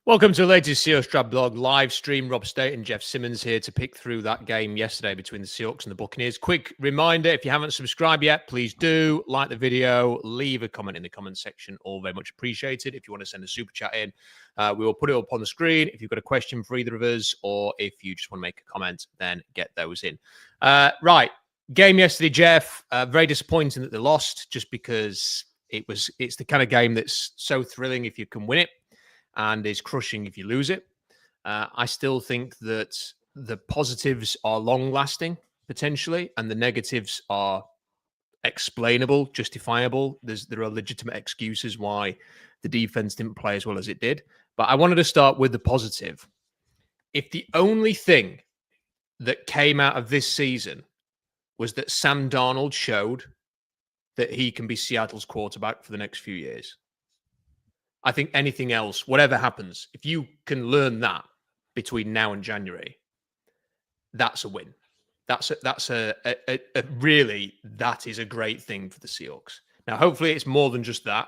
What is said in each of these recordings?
Welcome to the latest Seahawks Draft Blog live stream. Rob Staton Jeff Simmons here to pick through that game yesterday between the Seahawks and the Buccaneers. Quick reminder, if you haven't subscribed yet, please do like the video, leave a comment in the comment section. All very much appreciated. If you want to send a super chat in, we will put it up on the screen. If you've got a question for either of us, or if you just want to make a comment, then get those in. Right, game yesterday, Jeff. Very disappointing that they lost, just because it's the kind of game that's so thrilling if you can win it, and is crushing if you lose it. I still think that the positives are long-lasting, potentially, and the negatives are explainable, justifiable. There are legitimate excuses why the defense didn't play as well as it did. But I wanted to start with the positive. If the only thing that came out of this season was that Sam Darnold showed that he can be Seattle's quarterback for the next few years, I think anything else, whatever happens, if you can learn that between now and January, that's a win. That is a great thing for the Seahawks. Now, hopefully it's more than just that.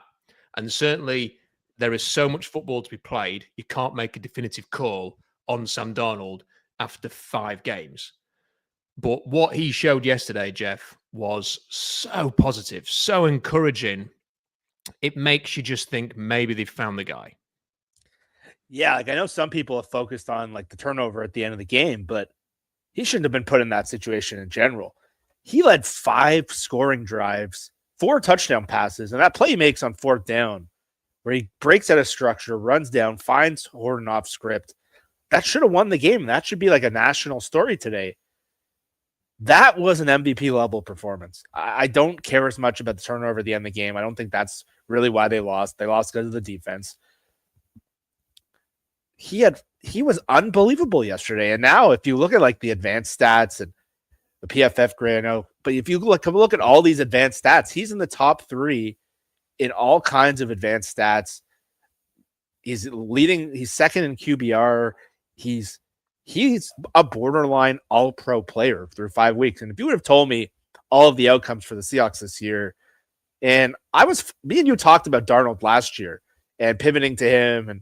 And certainly there is so much football to be played. You can't make a definitive call on Sam Darnold after 5 games. But what he showed yesterday, Jeff, was so positive, so encouraging. It makes you just think maybe they've found the guy. Yeah, I know some people have focused on the turnover at the end of the game, but he shouldn't have been put in that situation in general. He led 5 scoring drives, 4 touchdown passes, and that play he makes on 4th down, where he breaks out of structure, runs down, finds Horton off script. That should have won the game. That should be like a national story today. That was an MVP level performance. I don't care as much about the turnover at the end of the game. I don't think that's really why they lost. They lost because of the defense. He was unbelievable yesterday. And now if you look at the advanced stats and the PFF grade, I know, but if you look at all these advanced stats, he's in the top 3 in all kinds of advanced stats. He's second in QBR. He's a borderline all-pro player through 5 weeks. And if you would have told me all of the outcomes for the Seahawks this year, and me and you talked about Darnold last year and pivoting to him, and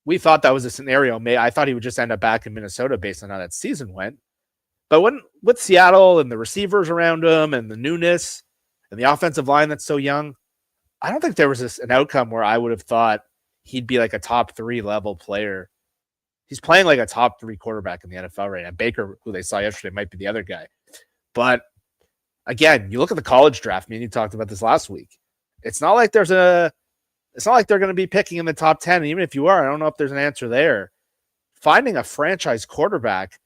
we thought that was a scenario. I thought he would just end up back in Minnesota based on how that season went. But with Seattle and the receivers around him and the newness and the offensive line that's so young, I don't think there was an outcome where I would have thought he'd be like a top 3 level player. He's playing like a top 3 quarterback in the NFL right now. Baker, who they saw yesterday, might be the other guy. But again, you look at the college draft. Me and you talked about this last week. It's not like they're going to be picking in the top 10. And even if you are, I don't know if there's an answer there. Finding a franchise quarterback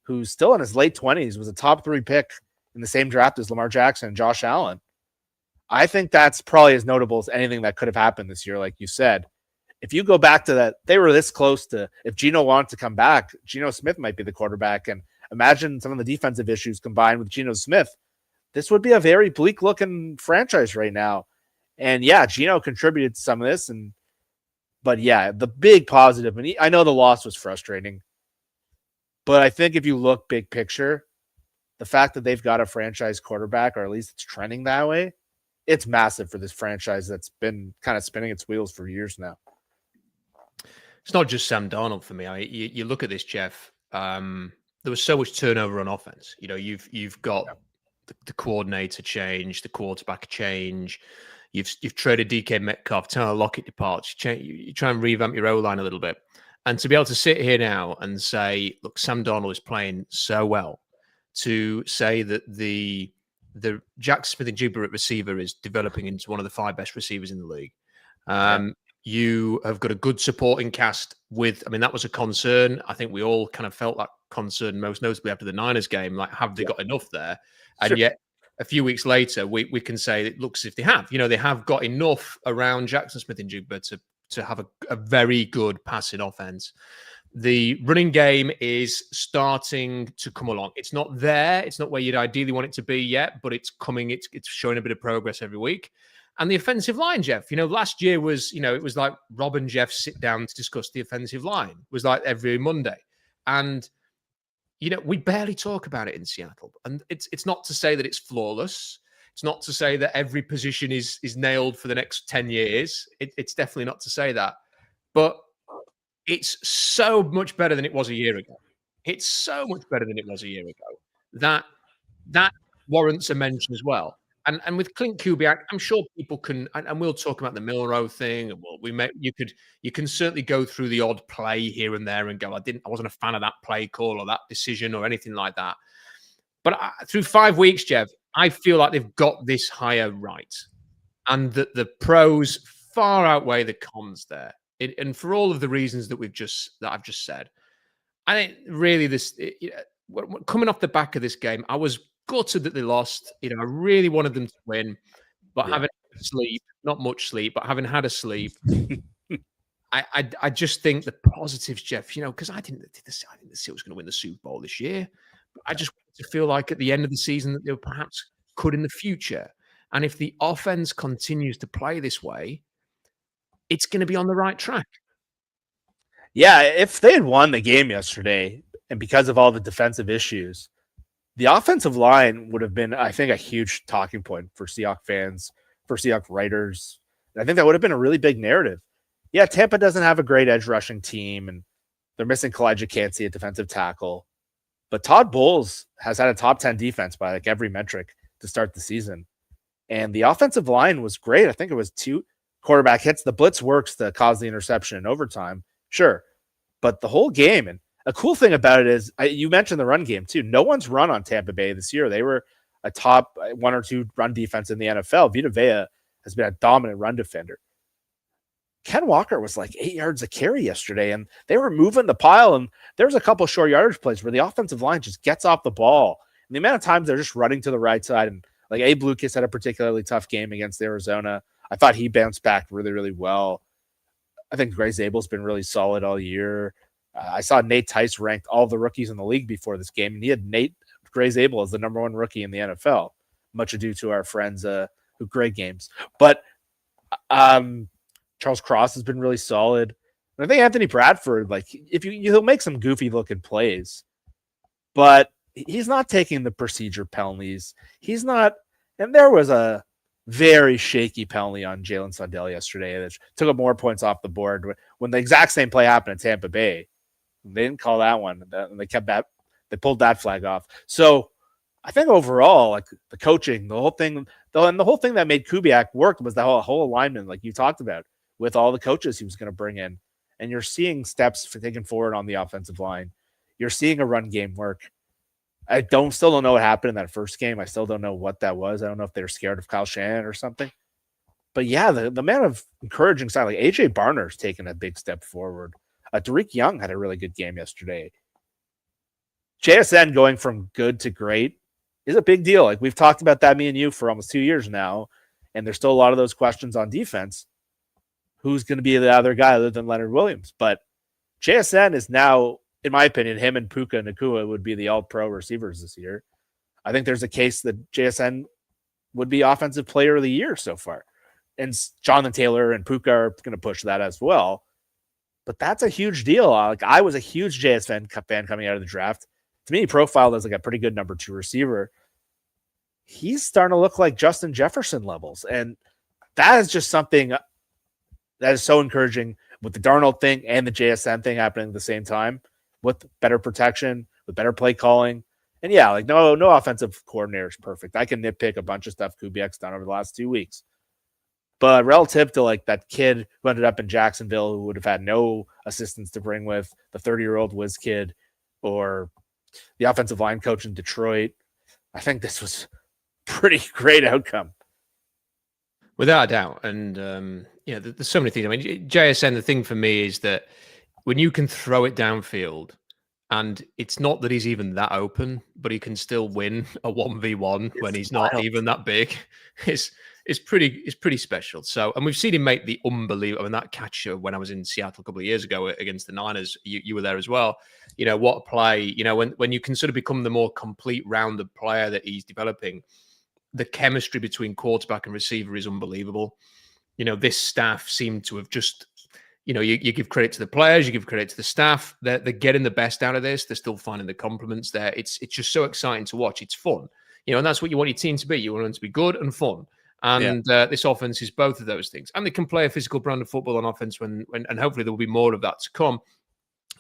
who's still in his late 20s was a top 3 pick in the same draft as Lamar Jackson and Josh Allen. I think that's probably as notable as anything that could have happened this year, like you said. If you go back to that, they were this close to, if Gino wanted to come back, Gino Smith might be the quarterback. And imagine some of the defensive issues combined with Gino Smith. This would be a very bleak looking franchise right now. And yeah, Gino contributed to some of this. But yeah, the big positive, and I know the loss was frustrating, but I think if you look big picture, the fact that they've got a franchise quarterback, or at least it's trending that way, it's massive for this franchise that's been kind of spinning its wheels for years now. It's not just Sam Darnold for me. You look at this, Jeff. There was so much turnover on offense. You know, you've got the coordinator change, the quarterback change. You've traded DK Metcalf, Tyler Lockett departs. You try and revamp your O-line a little bit, and to be able to sit here now and say, "Look, Sam Darnold is playing so well," to say that the Jackson Smith-Njigba at receiver is developing into one of the 5 best receivers in the league. You have got a good supporting cast that was a concern. I think we all kind of felt that concern, most notably after the Niners game. Like, have they got enough there? And yet, a few weeks later, we can say it looks as if they have. You know, they have got enough around Jackson Smith-Njigba to have a very good passing offense. The running game is starting to come along. It's not there. It's not where you'd ideally want it to be yet, but it's coming. It's showing a bit of progress every week. And the offensive line, Jeff, last year was, it was like Rob and Jeff sit down to discuss the offensive line. It was like every Monday. And, we barely talk about it in Seattle. And it's not to say that it's flawless. It's not to say that every position is nailed for the next 10 years. It's definitely not to say that. But it's so much better than it was a year ago. It's so much better than it was a year ago. That warrants a mention as well. And with Clint Kubiak, I'm sure people can, and we'll talk about the Milrow thing. And you can certainly go through the odd play here and there and go, I wasn't a fan of that play call or that decision or anything like that. But through 5 weeks, Jeff, I feel like they've got this hire right, and that the pros far outweigh the cons there. And for all of the reasons that I've just said, I think really coming off the back of this game, I was gutted that they lost. I really wanted them to win, but having sleep, not much sleep, but having had a sleep, I just think the positives, Jeff. Because I didn't think the Seahawks was going to win the Super Bowl this year. But I just wanted to feel like at the end of the season that they perhaps could in the future. And if the offense continues to play this way, it's going to be on the right track. Yeah, if they had won the game yesterday, and because of all the defensive issues, the offensive line would have been, I think, a huge talking point for Seahawks fans, for Seahawks writers. And I think that would have been a really big narrative. Yeah, Tampa doesn't have a great edge rushing team, and they're missing Kalijah Kancey at defensive tackle. But Todd Bowles has had a top 10 defense by like every metric to start the season. And the offensive line was great. I think it was 2 quarterback hits. The blitz works to cause the interception in overtime. Sure. But the whole game, and a cool thing about it is, you mentioned the run game too. No one's run on Tampa Bay this year. They were a top 1 or 2 run defense in the NFL. Vita Vea has been a dominant run defender. Ken Walker was like 8 yards a carry yesterday, and they were moving the pile, and there was a couple short yardage plays where the offensive line just gets off the ball. And the amount of times they're just running to the right side, and like Abe Lucas had a particularly tough game against Arizona. I thought he bounced back really, really well. I think Gray Zabel's been really solid all year. I saw Nate Tice ranked all the rookies in the league before this game, and he had Gray Zabel as the number 1 rookie in the NFL, much ado to our friends who grade games. But Charles Cross has been really solid. And I think Anthony Bradford, like, he'll make some goofy looking plays, but he's not taking the procedure penalties. He's not, and there was a very shaky penalty on Jalen Sundell yesterday that took up more points off the board when the exact same play happened in Tampa Bay. They didn't call that one. And they pulled that flag off. So I think overall, like the coaching, the whole thing that made Kubiak work was the whole alignment, like you talked about, with all the coaches he was going to bring in. And you're seeing steps taken forward on the offensive line. You're seeing a run game work. I still don't know what happened in that first game. I still don't know what that was. I don't know if they were scared of Kyle Shanahan or something. But yeah, the amount of encouraging side, like AJ Barner's taken a big step forward. Derek Young had a really good game yesterday. JSN going from good to great is a big deal. Like we've talked about that, me and you, for almost 2 years now, and there's still a lot of those questions on defense. Who's going to be the other guy other than Leonard Williams? But JSN is now, in my opinion, him and Puka Nacua would be the all-pro receivers this year. I think there's a case that JSN would be offensive player of the year so far. And Jonathan Taylor and Puka are going to push that as well. But that's a huge deal. Like I was a huge JSN fan coming out of the draft. To me, he profiled as like a pretty good number 2 receiver. He's starting to look like Justin Jefferson levels. And that is just something that is so encouraging with the Darnold thing and the JSN thing happening at the same time, with better protection, with better play calling. And yeah, like no offensive coordinator is perfect. I can nitpick a bunch of stuff Kubiak's done over the last 2 weeks. But relative to like that kid who ended up in Jacksonville who would have had no assistance to bring with the 30-year-old whiz kid, or the offensive line coach in Detroit, I think this was pretty great outcome. Without a doubt. And, there's so many things. I mean, JSN, the thing for me is that when you can throw it downfield, and it's not that he's even that open, but he can still win a 1v1 when he's not even that big, it's pretty special. So, and we've seen him make the unbelievable, I mean, that catch when I was in Seattle a couple of years ago against the Niners, you were there as well. What a play, when you can sort of become the more complete rounded player that he's developing, the chemistry between quarterback and receiver is unbelievable. This staff seem to have just, you give credit to the players, you give credit to the staff. They're getting the best out of this. They're still finding the compliments there. It's just so exciting to watch. It's fun, and that's what you want your team to be. You want them to be good and fun. And this offense is both of those things. And they can play a physical brand of football on offense when and hopefully there will be more of that to come.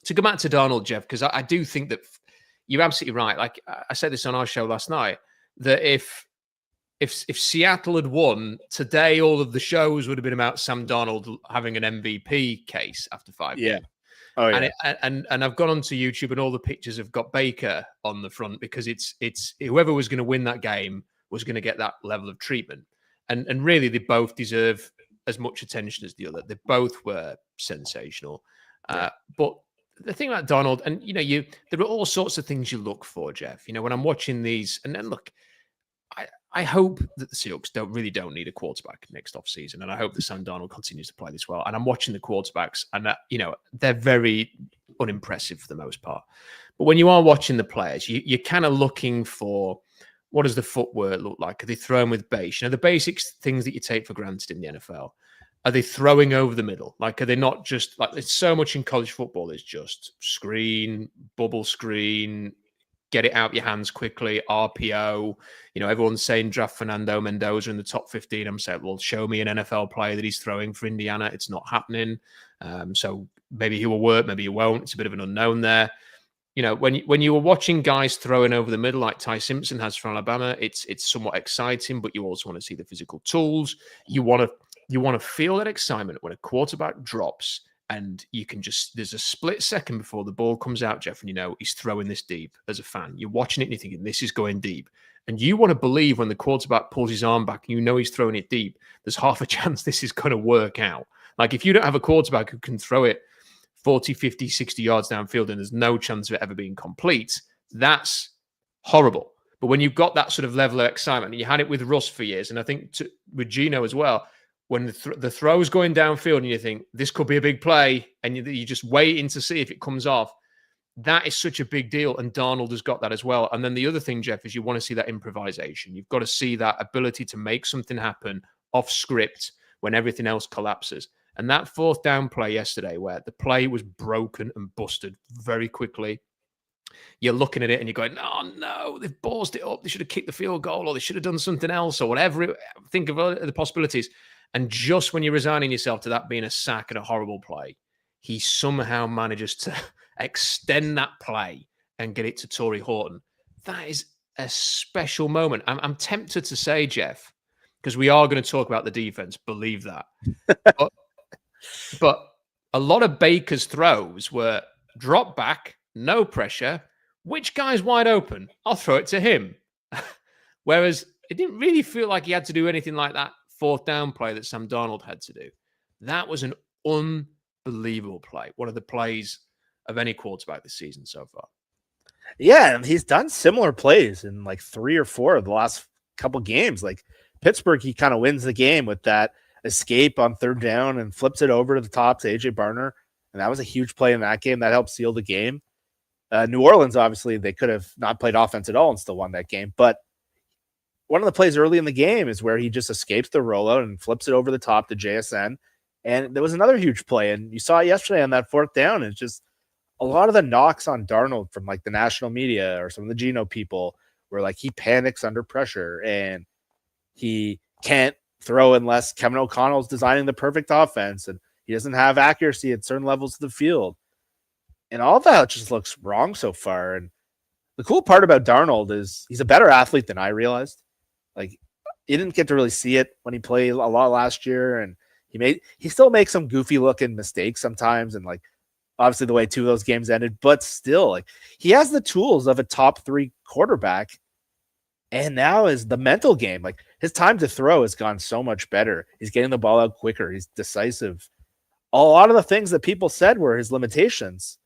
To go back to Darnold, Jeff, because I do think that you're absolutely right. Like I said this on our show last night, that if Seattle had won today, all of the shows would have been about Sam Darnold having an MVP case after 5 games. Oh, yeah. And I've gone onto YouTube and all the pictures have got Baker on the front because it's whoever was going to win that game was going to get that level of treatment. And really, they both deserve as much attention as the other. They both were sensational. But the thing about Darnold, and there are all sorts of things you look for, Jeff. When I'm watching these, and then look, I hope that the Seahawks don't need a quarterback next offseason, and I hope that Sam Darnold continues to play this well. And I'm watching the quarterbacks, and they're very unimpressive for the most part. But when you are watching the players, you're kind of looking for, what does the footwork look like? Are they throwing with base? The basic things that you take for granted in the NFL. Are they throwing over the middle? Like, are they not just like, there's so much in college football is just screen, bubble screen, get it out your hands quickly, RPO. Everyone's saying draft Fernando Mendoza in the top 15. I'm saying, well, show me an NFL player that he's throwing for Indiana. It's not happening. So maybe he will work, maybe he won't. It's a bit of an unknown there. When you were watching guys throwing over the middle like Ty Simpson has for Alabama, it's somewhat exciting, but you also want to see the physical tools. You want to feel that excitement when a quarterback drops and there's a split second before the ball comes out, Jeff, and he's throwing this deep. As a fan, you're watching it and you're thinking, this is going deep. And you want to believe when the quarterback pulls his arm back and he's throwing it deep, there's half a chance this is going to work out. Like if you don't have a quarterback who can throw it 40, 50, 60 yards downfield and there's no chance of it ever being complete, that's horrible. But when you've got that sort of level of excitement, and you had it with Russ for years, and I think with Gino as well, when the throw's going downfield and you think this could be a big play and you're just waiting to see if it comes off, that is such a big deal. And Darnold has got that as well. And then the other thing, Jeff, is you want to see that improvisation. You've got to see that ability to make something happen off script when everything else collapses. And that fourth down play yesterday where the play was broken and busted very quickly, you're looking at it and you're going, oh, no, they've ballsed it up. They should have kicked the field goal or they should have done something else or whatever. Think of the possibilities. And just when you're resigning yourself to that being a sack and a horrible play, he somehow manages to extend that play and get it to Torrey Horton. That is a special moment. I'm tempted to say, Jeff, because we are going to talk about the defense, believe that. But a lot of Baker's throws were drop back, no pressure. Which guy's wide open? I'll throw it to him. Whereas it didn't really feel like he had to do anything like that fourth down play that Sam Darnold had to do. That was an unbelievable play. One of the plays of any quarterback this season so far. Yeah, and he's done similar plays in like 3 or 4 of the last couple games. Like Pittsburgh, he kind of wins the game with that escape on third down and flips it over to the top to AJ Barner. And that was a huge play in that game. That helped seal the game. New Orleans, obviously, they could have not played offense at all and still won that game. But one of the plays early in the game is where he just escapes the rollout and flips it over the top to JSN. And there was another huge play. And you saw it yesterday on that fourth down. It's just a lot of the knocks on Darnold from like the national media or some of the Gino people were like, he panics under pressure and he can't throw unless Kevin O'Connell's designing the perfect offense. And he doesn't have accuracy at certain levels of the field. And all that just looks wrong so far. And the cool part about Darnold is he's a better athlete than I realized. Like, you didn't get to really see it when he played a lot last year, and he still makes some goofy looking mistakes sometimes, and like obviously the way 2 of those games ended, but still, like, he has the tools of a top 3 quarterback. And now is the mental game. Like, his time to throw has gone so much better. He's getting the ball out quicker. He's decisive. A lot of the things that people said were his limitations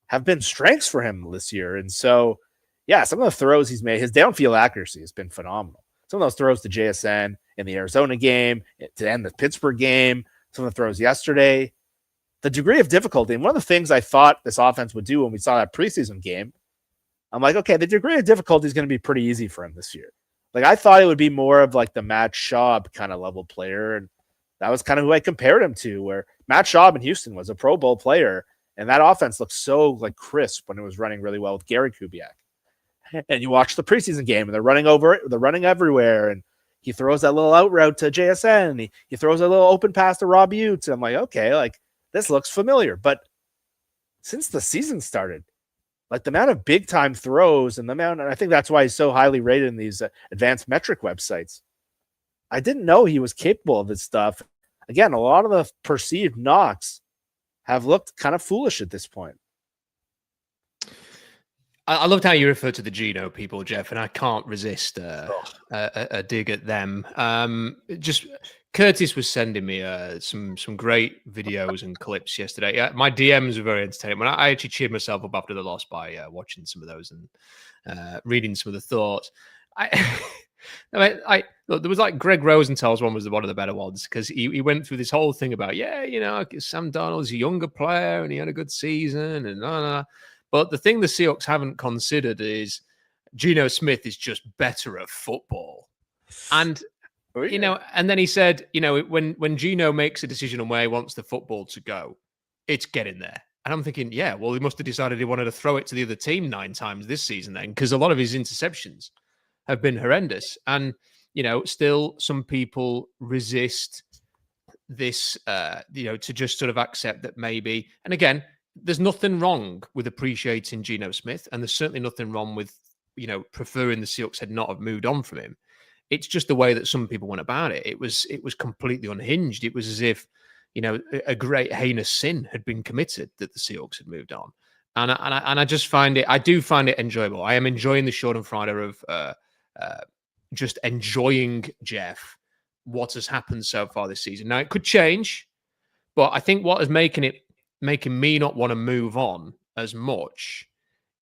have been strengths for him this year. And so, yeah, some of the throws he's made, his downfield accuracy has been phenomenal. Some of those throws to JSN in the Arizona game, to end the Pittsburgh game, some of the throws yesterday, the degree of difficulty. And one of the things I thought this offense would do when we saw that preseason game, I'm like, okay, the degree of difficulty is going to be pretty easy for him this year. Like, I thought it would be more of like the Matt Schaub kind of level player. And that was kind of who I compared him to, where Matt Schaub in Houston was a Pro Bowl player. And that offense looked so like crisp when it was running really well with Gary Kubiak. And you watch the preseason game and they're running everywhere. And He throws that little out route to JSN. He throws a little open pass to Rob Utes. I'm like, okay, like this looks familiar. But since the season started, like the amount of big time throws and I think that's why he's so highly rated in these advanced metric websites. I didn't know he was capable of this stuff. Again, a lot of the perceived knocks have looked kind of foolish at this point. I loved how you referred to the Gino people, Jeff, and I can't resist a dig at them. Just Curtis was sending me some great videos and clips yesterday. My DMs were very entertaining. I actually cheered myself up after the loss by watching some of those and reading some of the thoughts. Look, there was like Greg Rosenthal's one was one of the better ones because he went through this whole thing about Sam Darnold's a younger player and he had a good season and But the thing the Seahawks haven't considered is Gino Smith is just better at football. And, and then he said, when Gino makes a decision on where he wants the football to go, it's getting there. And I'm thinking, he must have decided he wanted to throw it to the other team 9 times this season then, because a lot of his interceptions have been horrendous. And, still some people resist this, to just sort of accept that maybe, and again, there's nothing wrong with appreciating Gino Smith, and there's certainly nothing wrong with, preferring the Seahawks had not have moved on from him. It's just the way that some people went about it. It was completely unhinged. It was as if, a great heinous sin had been committed that the Seahawks had moved on. And I just find it, I do find it enjoyable. I am enjoying the Schadenfreude of just enjoying, Jeff, what has happened so far this season. Now, it could change, but I think what is making me not want to move on as much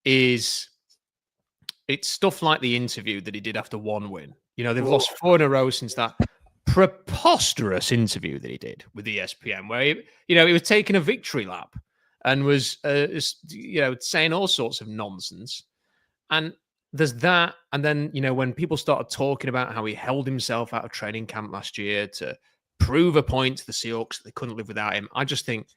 is it's stuff like the interview that he did after one win. They've lost 4 in a row since that preposterous interview that he did with ESPN, where he was taking a victory lap and was saying all sorts of nonsense. And there's that. And then, when people started talking about how he held himself out of training camp last year to prove a point to the Seahawks that they couldn't live without him, I just think,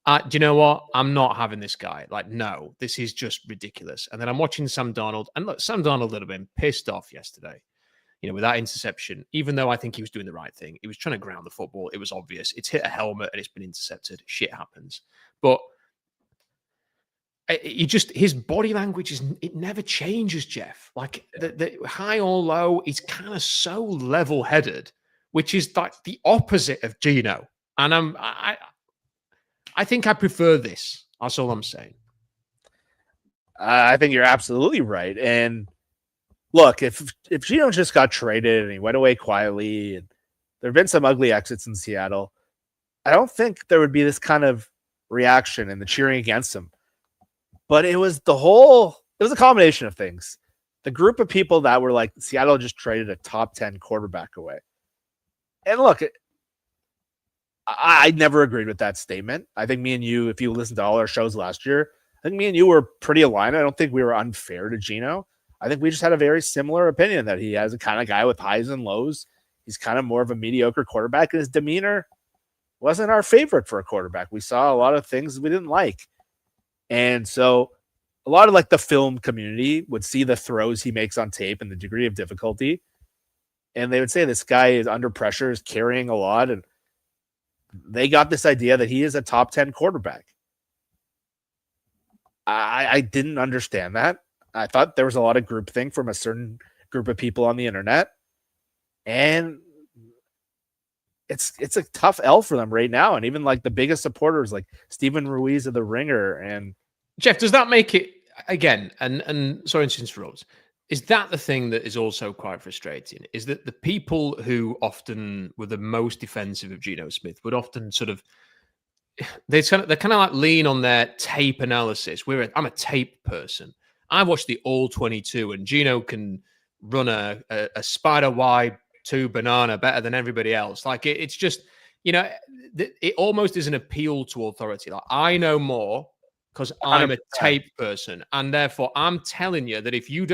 do you know what? I'm not having this guy. Like, no, this is just ridiculous. And then I'm watching Sam Darnold. And look, Sam Darnold would have been pissed off yesterday, with that interception, even though I think he was doing the right thing. He was trying to ground the football. It was obvious. It's hit a helmet and it's been intercepted. Shit happens. But his body language it never changes, Jeff. Like the high or low, he's kind of so level-headed, which is like the opposite of Gino. And I think I prefer this. That's all I'm saying. I think you're absolutely right. And look, if Gino just got traded and he went away quietly, and there have been some ugly exits in Seattle, I don't think there would be this kind of reaction and the cheering against him. But it was a combination of things. The group of people that were like, Seattle just traded a top 10 quarterback away. And look, I never agreed with that statement. I think me and you, if you listened to all our shows last year, I think me and you were pretty aligned. I don't think we were unfair to Gino. I think we just had a very similar opinion that he has a kind of guy with highs and lows. He's kind of more of a mediocre quarterback, and his demeanor wasn't our favorite for a quarterback. We saw a lot of things we didn't like. And so a lot of like the film community would see the throws he makes on tape and the degree of difficulty. And they would say this guy is under pressure, is carrying a lot. And they got this idea that he is a top 10 quarterback. I didn't understand that. I thought there was a lot of groupthink from a certain group of people on the internet. And it's a tough L for them right now. And even like the biggest supporters like Stephen Ruiz of The Ringer. And Jeff, does that make it again? And sorry to interrupt. Is that the thing that is also quite frustrating? Is that the people who often were the most defensive of Gino Smith would often sort of they're kind of like lean on their tape analysis. I'm a tape person. I watched the All 22, and Gino can run a spider wide 2 banana better than everybody else. Like it's just, it almost is an appeal to authority. Like I know more because I'm a tape person, and therefore I'm telling you that if you're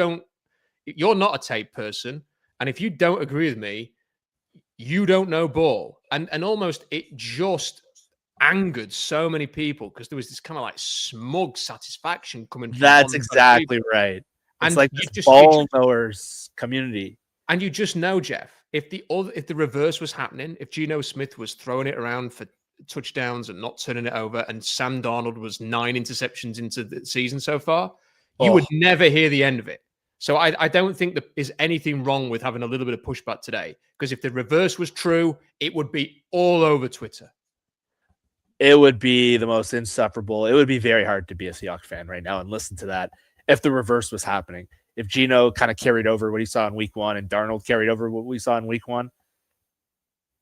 not a tape person, and if you don't agree with me, you don't know ball. And almost it just angered so many people because there was this kind of like smug satisfaction coming from that's exactly right. It's and like this ball knowers community. And you just know, Jeff, if the reverse was happening, if Gino Smith was throwing it around for touchdowns and not turning it over, and Sam Darnold was 9 interceptions into the season so far, you would never hear the end of it. So I don't think there is anything wrong with having a little bit of pushback today, because if the reverse was true, it would be all over Twitter. It would be the most insufferable. It would be very hard to be a Seahawks fan right now and listen to that if the reverse was happening. If Gino kind of carried over what he saw in week 1 and Darnold carried over what we saw in week 1,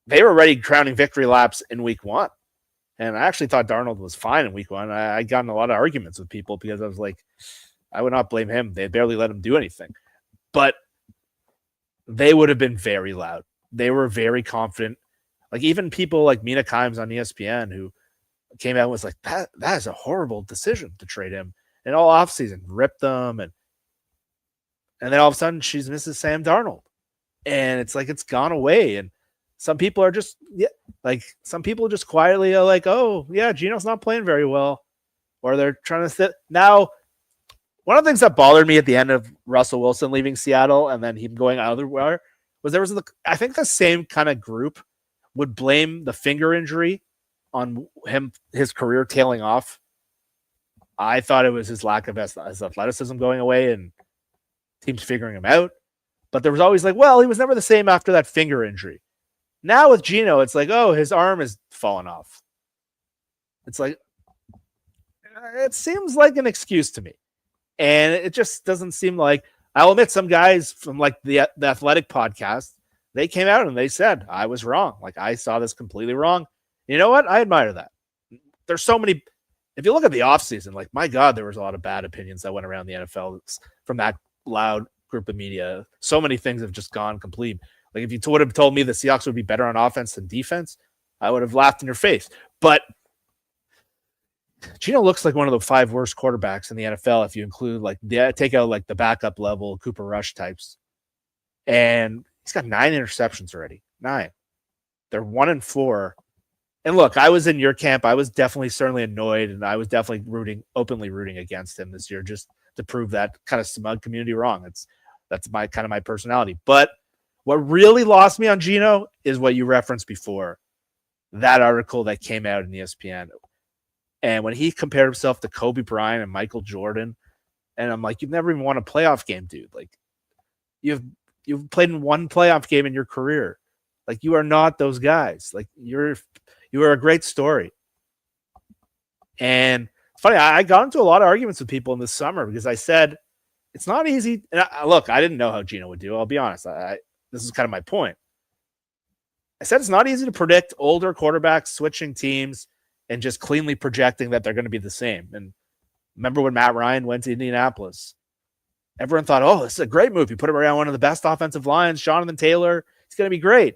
they were already crowning victory laps in week 1. And I actually thought Darnold was fine in week 1. I got in a lot of arguments with people because I was like, I would not blame him. They barely let him do anything. But they would have been very loud. They were very confident. Like even people like Mina Kimes on ESPN who came out and was like, that is a horrible decision to trade him. And all offseason, ripped them. And then all of a sudden she's Mrs. Sam Darnold. And it's like it's gone away. And some people are just some people just quietly are like, oh, yeah, Gino's not playing very well. Or they're trying to sit. Now, one of the things that bothered me at the end of Russell Wilson leaving Seattle and then him going elsewhere was I think the same kind of group would blame the finger injury on his career tailing off. I thought it was his lack of his athleticism going away and teams figuring him out. But there was always like, well, he was never the same after that finger injury. Now with Gino, it's like, oh, his arm is falling off. It's like, it seems like an excuse to me. And it just doesn't seem like, I'll admit some guys from like the Athletic podcast, they came out and they said, I was wrong. Like I saw this completely wrong. You know what? I admire that. There's so many, if you look at the offseason, like my God, there was a lot of bad opinions that went around the NFL from that loud group of media. So many things have just gone complete. Like if you would have told me the Seahawks would be better on offense than defense, I would have laughed in your face. But Gino looks like one of the 5 worst quarterbacks in the NFL if you include take out like the backup level Cooper Rush types. And he's got 9 interceptions already. 9. They're 1-4. And look, I was in your camp. I was certainly annoyed, and I was definitely openly rooting against him this year just to prove that kind of smug community wrong. That's my kind of my personality. But what really lost me on Gino is what you referenced before, that article that came out in ESPN. And when he compared himself to Kobe Bryant and Michael Jordan, and I'm like, you've never even won a playoff game, dude. Like you've played in 1 playoff game in your career. Like you are not those guys. Like you are a great story. And funny, I got into a lot of arguments with people in the summer because I said it's not easy. And look, I didn't know how Gino would do. I'll be honest. This is kind of my point. I said it's not easy to predict older quarterbacks switching teams and just cleanly projecting that they're going to be the same. And remember when Matt Ryan went to Indianapolis? Everyone thought, oh, this is a great move. You put him around one of the best offensive lines, Jonathan Taylor. He's going to be great.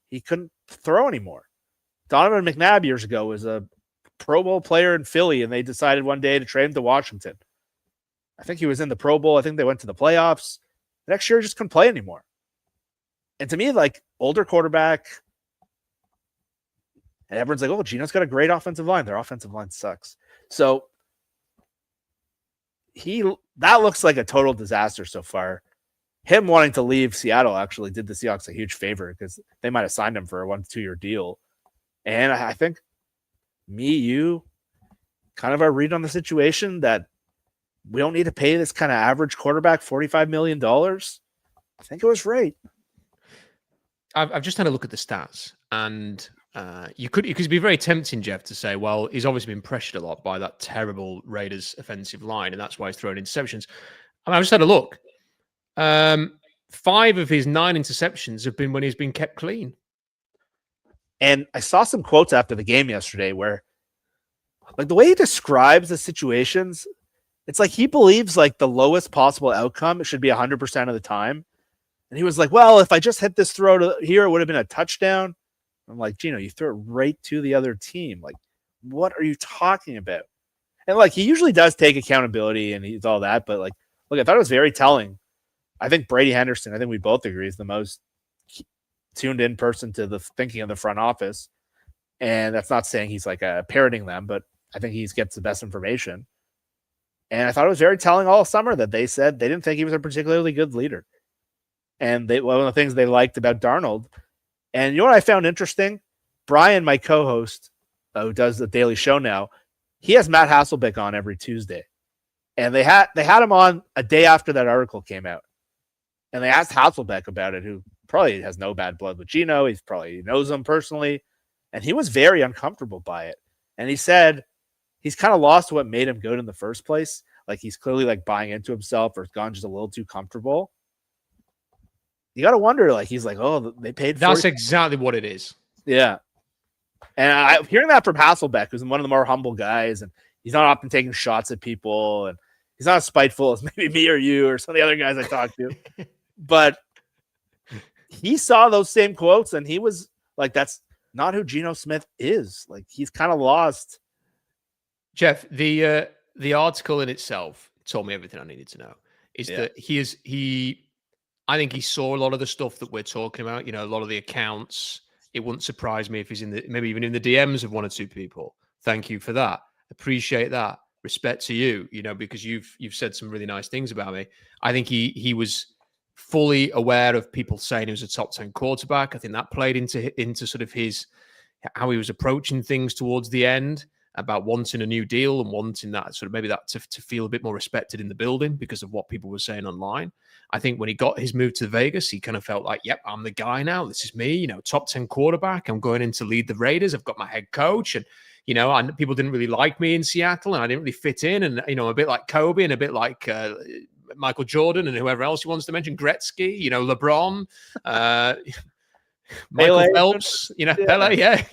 He couldn't throw anymore. Donovan McNabb years ago was a Pro Bowl player in Philly, and they decided one day to trade him to Washington. I think he was in the Pro Bowl. I think they went to the playoffs. The next year, he just couldn't play anymore. And to me, like, older quarterback, and everyone's like, oh, Gino's got a great offensive line. Their offensive line sucks. So that looks like a total disaster so far. Him wanting to leave Seattle actually did the Seahawks a huge favor because they might have signed him for a 1-2 year deal. And I think you kind of are read on the situation that we don't need to pay this kind of average quarterback $45 million. I think it was right. I've just had a look at the stats, and you could be very tempting, Jeff, to say, well, he's obviously been pressured a lot by that terrible Raiders offensive line, and that's why he's throwing interceptions. I mean, I just had a look. 5 of his 9 interceptions have been when he's been kept clean. And I saw some quotes after the game yesterday where, like, the way he describes the situations, it's like he believes like the lowest possible outcome should be 100% of the time. And he was like, well, if I just hit this throw to here, it would have been a touchdown. I'm like, Gino, you threw it right to the other team. Like, what are you talking about? And like, he usually does take accountability and he's all that. But like, look, I thought it was very telling. I think Brady Henderson, I think we both agree, is the most tuned in person to the thinking of the front office. And that's not saying he's like parroting them, but I think he gets the best information. And I thought it was very telling all summer that they said they didn't think he was a particularly good leader. And one of the things they liked about Darnold, and you know what I found interesting? Brian, my co-host, who does the Daily Show now, he has Matt Hasselbeck on every Tuesday. And they had him on a day after that article came out. And they asked Hasselbeck about it, who probably has no bad blood with Gino. He knows him personally. And he was very uncomfortable by it. And he said he's kind of lost what made him good in the first place. Like he's clearly like buying into himself or gone just a little too comfortable. You got to wonder, like, he's like, oh, they paid. That's exactly what it is. Yeah. And I'm hearing that from Hasselbeck, who's one of the more humble guys, and he's not often taking shots at people, and he's not as spiteful as maybe me or you or some of the other guys I talked to. But he saw those same quotes, and he was like, that's not who Gino Smith is. Like, he's kind of lost. Jeff, the article in itself told me everything I needed to know. That I think he saw a lot of the stuff that we're talking about, a lot of the accounts. It wouldn't surprise me if he's maybe even in the DMs of one or two people. Thank you for that. Appreciate that. Respect to you, because you've said some really nice things about me. I think he was fully aware of people saying he was a top 10 quarterback. I think that played into sort of how he was approaching things towards the end, about wanting a new deal and wanting that sort of maybe that to feel a bit more respected in the building because of what people were saying online. I think when he got his move to Vegas, he kind of felt like, yep, I'm the guy now. This is me, top 10 quarterback. I'm going in to lead the Raiders. I've got my head coach. And, people didn't really like me in Seattle and I didn't really fit in. And, a bit like Kobe and a bit like Michael Jordan and whoever else he wants to mention, Gretzky, LeBron, Michael Phelps, Pele,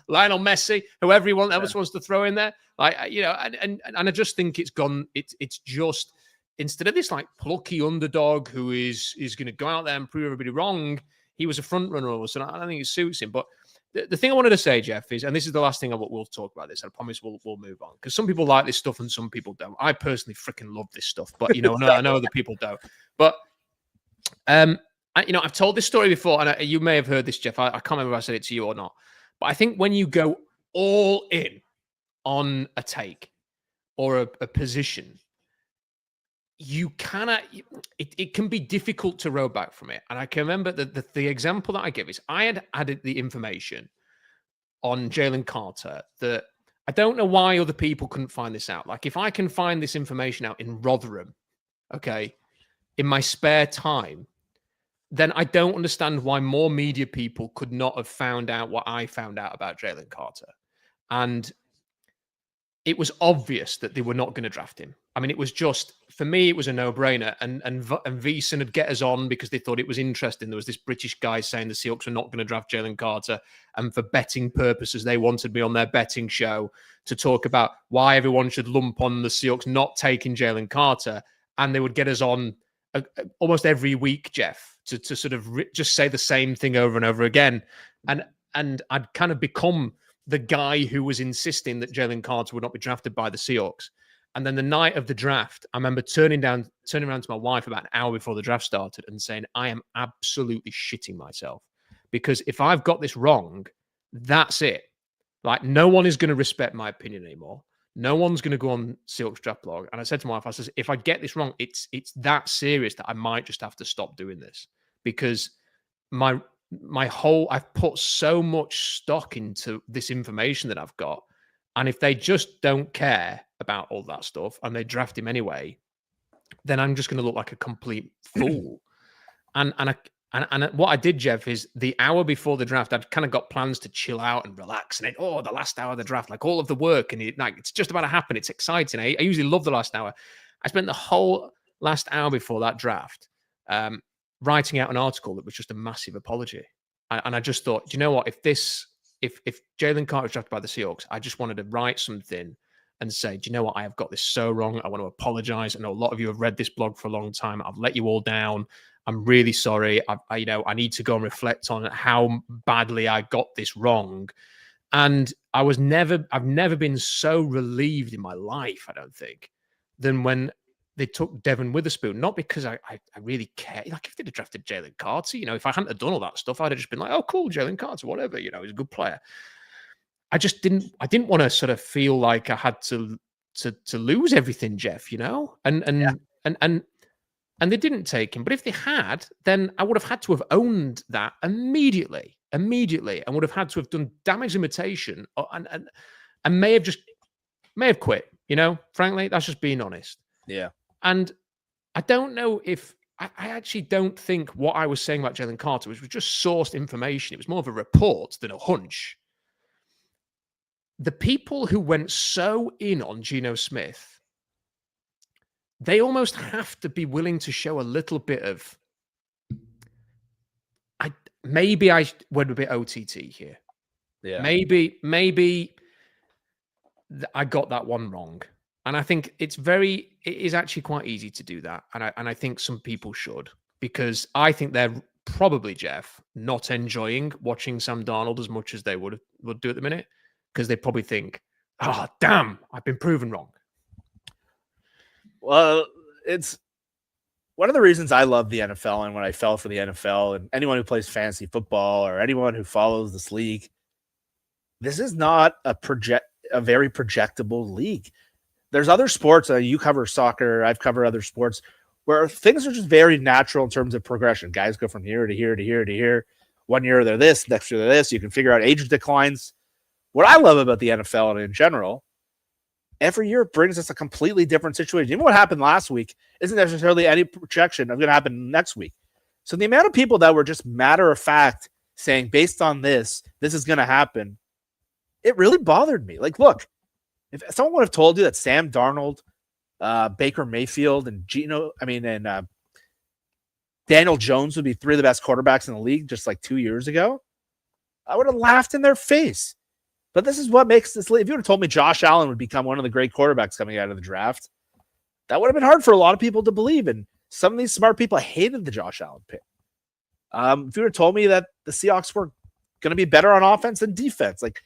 Lionel Messi, whoever everyone else wants to throw in there. And I just think it's gone. It's just, instead of this like plucky underdog who is going to go out there and prove everybody wrong, he was a front runner all of a sudden. I don't think it suits him. But the thing I wanted to say, Jeff, is, and this is the last thing we'll talk about this. I promise we'll move on because some people like this stuff and some people don't. I personally freaking love this stuff, but I know other people don't. But I've told this story before, and you may have heard this, Jeff. I can't remember if I said it to you or not. But I think when you go all in on a take or a position, you cannot. It can be difficult to row back from it. And I can remember that the example that I give is I had added the information on Jalen Carter that I don't know why other people couldn't find this out. Like if I can find this information out in Rotherham, okay, in my spare time, then I don't understand why more media people could not have found out what I found out about Jalen Carter. And it was obvious that they were not going to draft him. I mean, it was just, for me, it was a no-brainer. And VSiN had get us on because they thought it was interesting. There was this British guy saying the Seahawks were not going to draft Jalen Carter. And for betting purposes, they wanted me on their betting show to talk about why everyone should lump on the Seahawks not taking Jalen Carter. And they would get us on almost every week, Jeff, to sort of just say the same thing over and over again. And I'd kind of become the guy who was insisting that Jalen Carter would not be drafted by the Seahawks. And then the night of the draft, I remember turning around to my wife about an hour before the draft started and saying, I am absolutely shitting myself because if I've got this wrong, that's it. Like no one is going to respect my opinion anymore. No one's going to go on Seahawks draft blog. And I said to my wife, I said, if I get this wrong, it's that serious that I might just have to stop doing this because I've put so much stock into this information that I've got. And if they just don't care about all that stuff and they draft him anyway, then I'm just going to look like a complete fool. And what I did, Jeff, is the hour before the draft, I'd kind of got plans to chill out and relax. And the last hour of the draft, like all of the work, and it's just about to happen. It's exciting. I usually love the last hour. I spent the whole last hour before that draft writing out an article that was just a massive apology. And I just thought, do you know what? If Jalen Carter was drafted by the Seahawks, I just wanted to write something and say, do you know what? I have got this so wrong. I want to apologize. I know a lot of you have read this blog for a long time. I've let you all down. I'm really sorry. I need to go and reflect on how badly I got this wrong. And I've never been so relieved in my life, I don't think, than when they took Devin Witherspoon. Not because I really care. Like if they'd have drafted Jalen Carter, if I hadn't have done all that stuff, I'd have just been like, oh, cool, Jalen Carter, whatever, he's a good player. I didn't want to sort of feel like I had to lose everything, Jeff, and And they didn't take him. But if they had, then I would have had to have owned that immediately, and would have had to have done damage limitation and may have quit. Frankly, that's just being honest. Yeah. And I don't know if I actually don't think what I was saying about Jalen Carter was just sourced information. It was more of a report than a hunch. The people who went so in on Gino Smith, they almost have to be willing to show a little bit of, maybe I went a bit OTT here. Yeah. Maybe I got that one wrong. And I think it is actually quite easy to do that. And I think some people should, because I think they're probably, Jeff, not enjoying watching Sam Darnold as much as they would do at the minute, because they probably think, oh, damn, I've been proven wrong. Well, it's one of the reasons I love the NFL, and when I fell for the NFL, and anyone who plays fantasy football or anyone who follows this league, this is not a very projectable league. There's other sports, you cover soccer, I've covered other sports, where things are just very natural in terms of progression. Guys go from here to here to here to here. 1 year they're this, next year they're this. You can figure out age declines. What I love about the NFL and in general, every year it brings us a completely different situation. Even what happened last week isn't necessarily any projection of going to happen next week. So the amount of people that were just matter of fact saying, based on this is going to happen, it really bothered me. Like, look, if someone would have told you that Sam Darnold, Baker Mayfield, and Daniel Jones would be three of the best quarterbacks in the league just like 2 years ago, I would have laughed in their face. But this is what makes this league. If you would have told me Josh Allen would become one of the great quarterbacks coming out of the draft, that would have been hard for a lot of people to believe. And some of these smart people hated the Josh Allen pick. If you would have told me that the Seahawks were going to be better on offense than defense, like,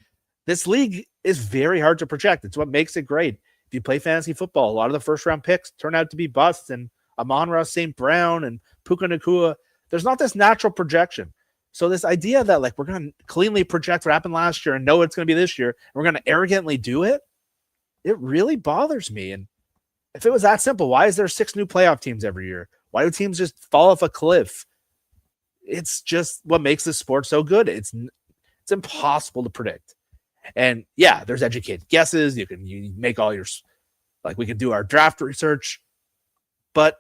this league is very hard to project. It's what makes it great. If you play fantasy football, a lot of the first round picks turn out to be busts, and Amon-Ra St. Brown and Puka Nacua. There's not this natural projection. So this idea that, like, we're going to cleanly project what happened last year and know it's going to be this year, and we're going to arrogantly do it, it really bothers me. And if it was that simple, why is there 6 new playoff teams every year? Why do teams just fall off a cliff? It's just what makes this sport so good. It's impossible to predict. And yeah, there's educated guesses. You make all your, like, we can do our draft research, but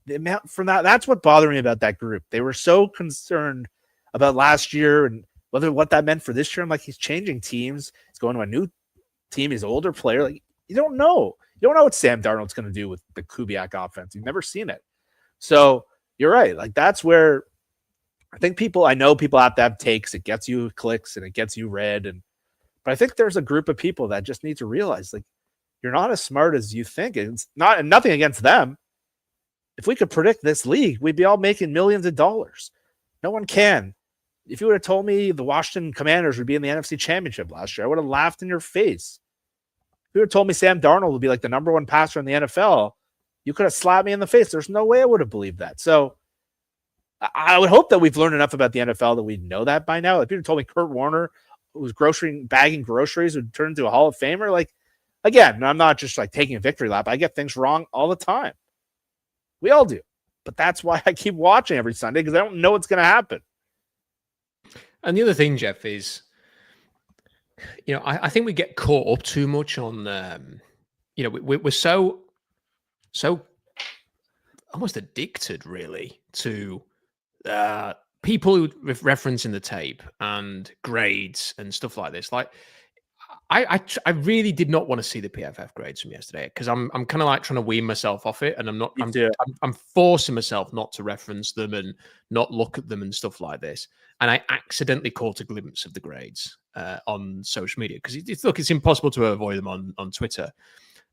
the amount from that's what bothered me about that group. They were so concerned about last year and what that meant for this year. I'm like, he's changing teams. He's going to a new team. He's an older player. Like, you don't know. You don't know what Sam Darnold's going to do with the Kubiak offense. You've never seen it. So you're right. Like, that's where I think I know people have to have takes. It gets you clicks and it gets you read. But I think there's a group of people that just need to realize, like, you're not as smart as you think. It's nothing against them. If we could predict this league, we'd be all making millions of dollars. No one can. If you would have told me the Washington Commanders would be in the NFC Championship last year, I would have laughed in your face. If you would have told me Sam Darnold would be like the number one passer in the NFL, you could have slapped me in the face. There's no way I would have believed that. So I would hope that we've learned enough about the NFL that we know that by now. If you had told me Kurt Warner, who's bagging groceries, would turn into a Hall of Famer, like, again, I'm not just like taking a victory lap. I get things wrong all the time. We all do. But that's why I keep watching every Sunday, because I don't know what's going to happen. And the other thing, Jeff, is, I think we get caught up too much on, we're so almost addicted, really, to people who reference in the tape and grades and stuff like this. Like, I really did not want to see the PFF grades from yesterday, because I'm kind of like trying to wean myself off it, and I'm forcing myself not to reference them and not look at them and stuff like this. And I accidentally caught a glimpse of the grades on social media, because it's impossible to avoid them on Twitter.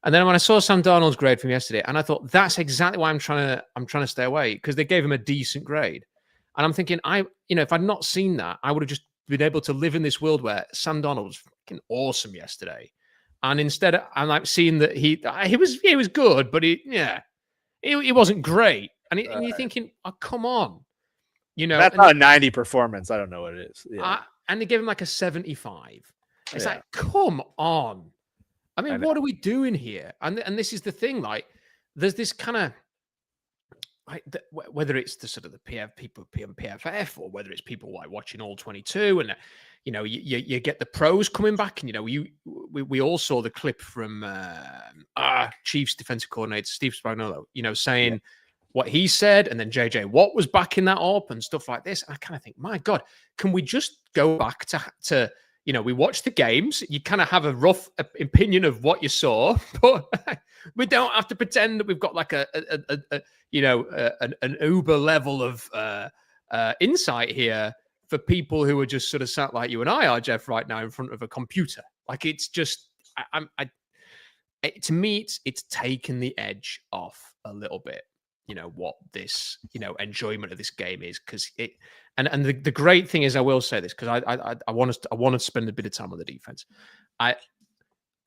And then when I saw Sam Darnold's grade from yesterday, and I thought, that's exactly why I'm trying to stay away, because they gave him a decent grade. And I'm thinking, if I'd not seen that, I would have just been able to live in this world where Sam Darnold was fucking awesome yesterday. And instead, I'm like seeing that he was good, but he wasn't great. And you're thinking, oh, come on. That's not a 90 performance. I don't know what it is. Yeah. And they gave him like a 75. It's like, come on. I mean, what are we doing here? And this is the thing. Like, there's this kind of, whether it's the sort of the people PFF or whether it's people like watching all 22 and you get the pros coming back, and we all saw the clip from Chiefs defensive coordinator Steve Spagnuolo, saying what he said, and then JJ Watt was backing that up and stuff like this. I kind of think, my God, can we just go back to we watched the games. You kind of have a rough opinion of what you saw, but we don't have to pretend that we've got like an uber level of insight here for people who are just sort of sat like you and I are, Jeff, right now in front of a computer. Like, it's just, to me, it's taken the edge off a little bit. What this enjoyment of this game is, because it and the great thing is, I will say this, because I want to spend a bit of time on the defense.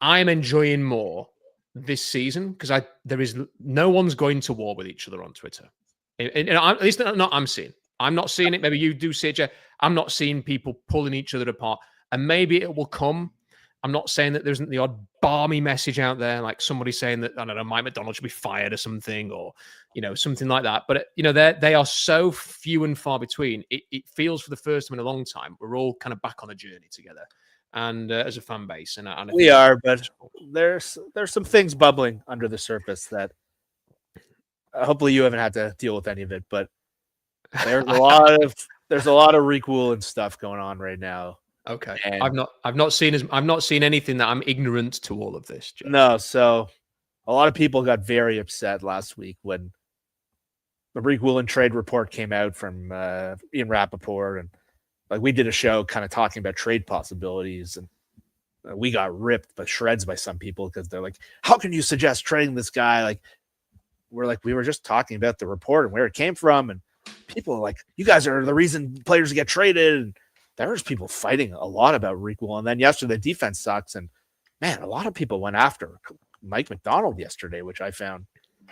I'm enjoying more this season because there is no one's going to war with each other on Twitter. At least I'm seeing. I'm not seeing it. Maybe you do see it, Jeff. I'm not seeing people pulling each other apart, and maybe it will come. I'm not saying that there isn't the odd balmy message out there, like somebody saying that, I don't know, Mike McDonald should be fired or something, or, something like that. But, they are so few and far between. It feels for the first time in a long time, we're all kind of back on a journey together, and as a fan base. And we are, but there's some things bubbling under the surface that hopefully you haven't had to deal with any of it, but there's a lot of Rick Woolen stuff going on right now. Okay, and I've not seen anything that I'm ignorant to all of this, Jeff. No, so a lot of people got very upset last week when the Rick Woolen trade report came out from Ian Rappaport, and like we did a show kind of talking about trade possibilities, and we got ripped by shreds by some people because they're like, "How can you suggest trading this guy?" Like, we were just talking about the report and where it came from, and people are like, "You guys are the reason players get traded." And there was people fighting a lot about Rick Woolen. And then yesterday, the defense sucks. And, man, a lot of people went after Mike McDonald yesterday, which I found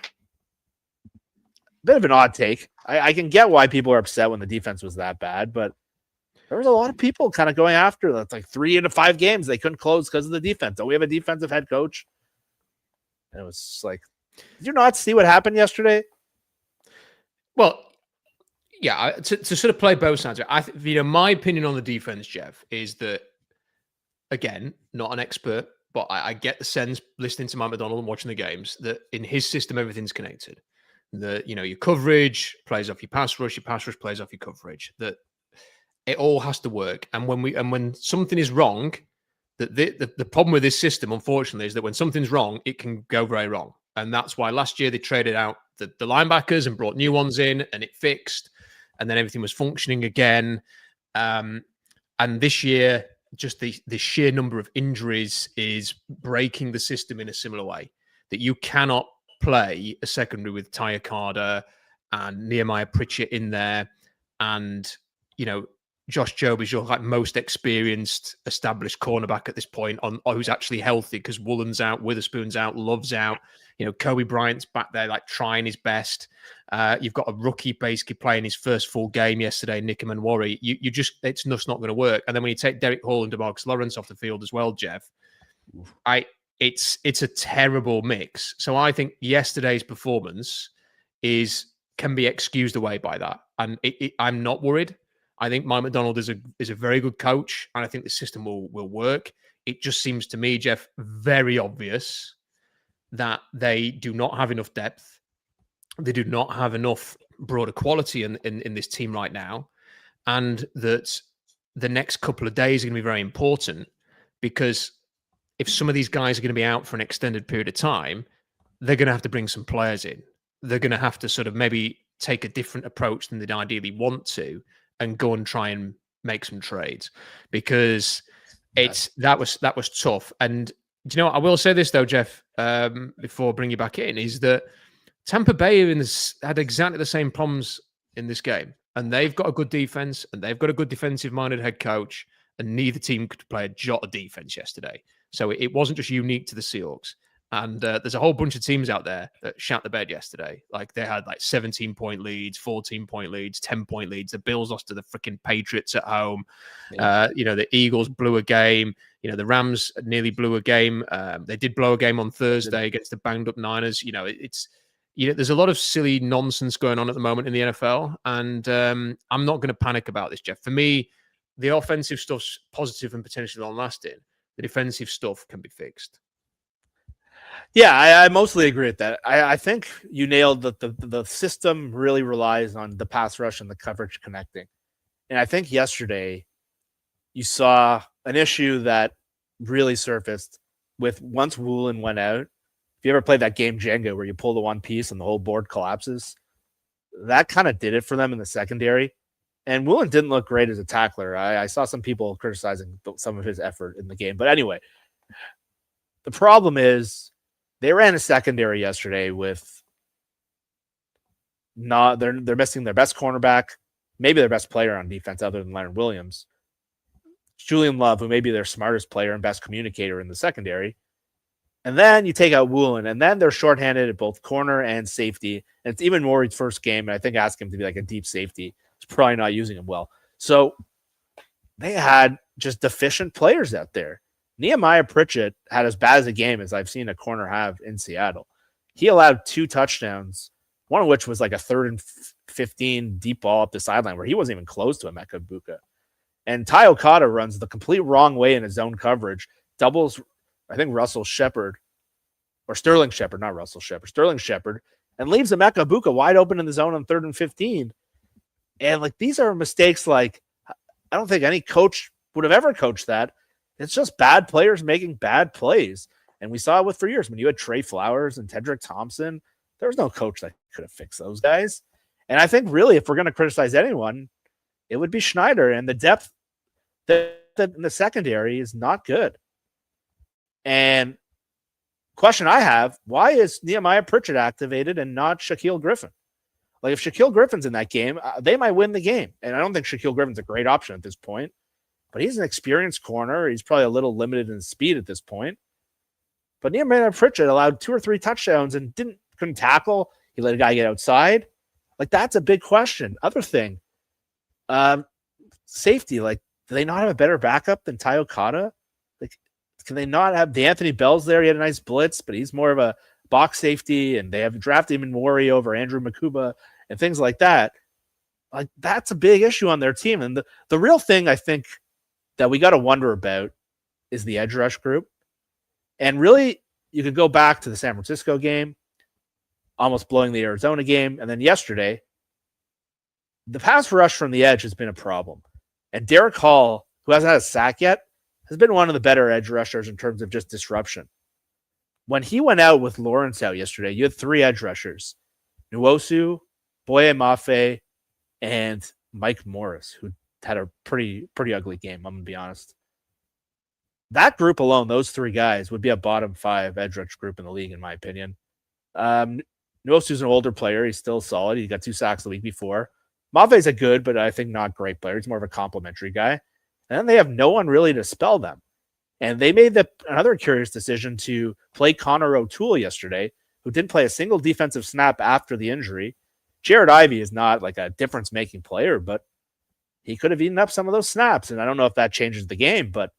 a bit of an odd take. I can get why people are upset when the defense was that bad, but there was a lot of people kind of going after that. Like 3 out of 5 games they couldn't close because of the defense. Don't we have a defensive head coach? And it was like, did you not see what happened yesterday? Well, yeah, to sort of play both sides, my opinion on the defense, Jeff, is that, again, not an expert, but I get the sense listening to Mike McDonald and watching the games that in his system everything's connected. That your coverage plays off your pass rush plays off your coverage. That it all has to work. And when something is wrong, that the problem with this system, unfortunately, is that when something's wrong, it can go very wrong. And that's why last year they traded out the linebackers and brought new ones in, and it fixed. And then everything was functioning again. And this year, just the sheer number of injuries is breaking the system in a similar way. That you cannot play a secondary with Tyre Carter and Nehemiah Pritchett in there. And, Josh Jobe is your most experienced, established cornerback at this point who's actually healthy because Woolen's out, Witherspoon's out, Love's out. Kobe Bryant's back there trying his best. You've got a rookie basically playing his first full game yesterday, Nick Manwari. It's just not going to work. And then when you take Derek Hall and DeMarcus Lawrence off the field as well, Jeff, it's a terrible mix. So I think yesterday's performance can be excused away by that. And I'm not worried. I think Mike McDonald is a very good coach, and I think the system will work. It just seems to me, Jeff, very obvious that they do not have enough depth. They do not have enough broader quality in this team right now, and that the next couple of days are going to be very important, because if some of these guys are going to be out for an extended period of time, they're going to have to bring some players in. They're going to have to sort of maybe take a different approach than they'd ideally want to, and go and try and make some trades, because that was tough. And do you know what? I will say this though, Jeff, before bringing you back in, is that Tampa Bay had exactly the same problems in this game, and they've got a good defense and they've got a good defensive-minded head coach, and neither team could play a jot of defense yesterday. So it wasn't just unique to the Seahawks. And there's a whole bunch of teams out there that shat the bed yesterday. Like they had 17-point leads, 14-point leads, 10-point leads. The Bills lost to the freaking Patriots at home. Yeah. The Eagles blew a game. The Rams nearly blew a game. They did blow a game on Thursday against the banged up Niners. there's a lot of silly nonsense going on at the moment in the NFL, and I'm not going to panic about this, Jeff. For me, the offensive stuff's positive and potentially long-lasting. The defensive stuff can be fixed. Yeah, I mostly agree with that. I think you nailed that the system really relies on the pass rush and the coverage connecting. And I think yesterday you saw an issue that really surfaced with once Woolen went out. If you ever played that game Jenga where you pull the one piece and the whole board collapses, that kind of did it for them in the secondary. And Woolen didn't look great as a tackler. I saw some people criticizing some of his effort in the game. But anyway, the problem is they ran a secondary yesterday with they're missing their best cornerback, maybe their best player on defense other than Leonard Williams. Julian Love, who may be their smartest player and best communicator in the secondary. And then you take out Woolen, and then they're shorthanded at both corner and safety. And it's even Morey's first game, and I think ask him to be like a deep safety. It's probably not using him well. So they had just deficient players out there. Nehemiah Pritchett had as bad as a game as I've seen a corner have in Seattle. He allowed 2 touchdowns, one of which was like a 3rd and 15 deep ball up the sideline where he wasn't even close to Emeka Egbuka. And Ty Okada runs the complete wrong way in his zone coverage, doubles, I think, Sterling Shepard, not Russell Shepard, Sterling Shepard, and leaves Emeka Egbuka wide open in the zone on 3rd and 15. And like these are mistakes like I don't think any coach would have ever coached that. It's just bad players making bad plays. And we saw it with for years when you had Trey Flowers and Tedrick Thompson. There was no coach that could have fixed those guys. And I think really if we're going to criticize anyone, it would be Schneider. And the depth that in the secondary is not good. And question I have, why is Nehemiah Pritchett activated and not Shaquille Griffin? Like if Shaquille Griffin's in that game, they might win the game. And I don't think Shaquille Griffin's a great option at this point, but he's an experienced corner. He's probably a little limited in speed at this point. But Nehemiah Pritchett allowed 2 or 3 touchdowns and couldn't tackle. He let a guy get outside. Like that's a big question. Other thing, safety. Like, do they not have a better backup than Ty Okada? Like, can they not have the Anthony Bell's there? He had a nice blitz, but he's more of a box safety, and they have drafted him in Warri over Andrew Makuba and things like that. Like that's a big issue on their team. And the real thing I think that we got to wonder about is the edge rush group. And really, you could go back to the San Francisco game, almost blowing the Arizona game, and then yesterday, the pass rush from the edge has been a problem. And Derek Hall, who hasn't had a sack yet, has been one of the better edge rushers in terms of just disruption. When he went out with Lawrence out yesterday, you had 3 edge rushers, Nwosu, Boye Mafe, and Mike Morris, who had a pretty ugly game, I'm going to be honest. That group alone, those 3 guys, would be a bottom 5 edge rush group in the league, in my opinion. Nwosu's an older player. He's still solid. He got 2 sacks the week before. Mafe's a good, but I think not great player. He's more of a complimentary guy. And then they have no one really to spell them. And they made another curious decision to play Connor O'Toole yesterday, who didn't play a single defensive snap after the injury. Jared Ivey is not like a difference-making player, but he could have eaten up some of those snaps. And I don't know if that changes the game, but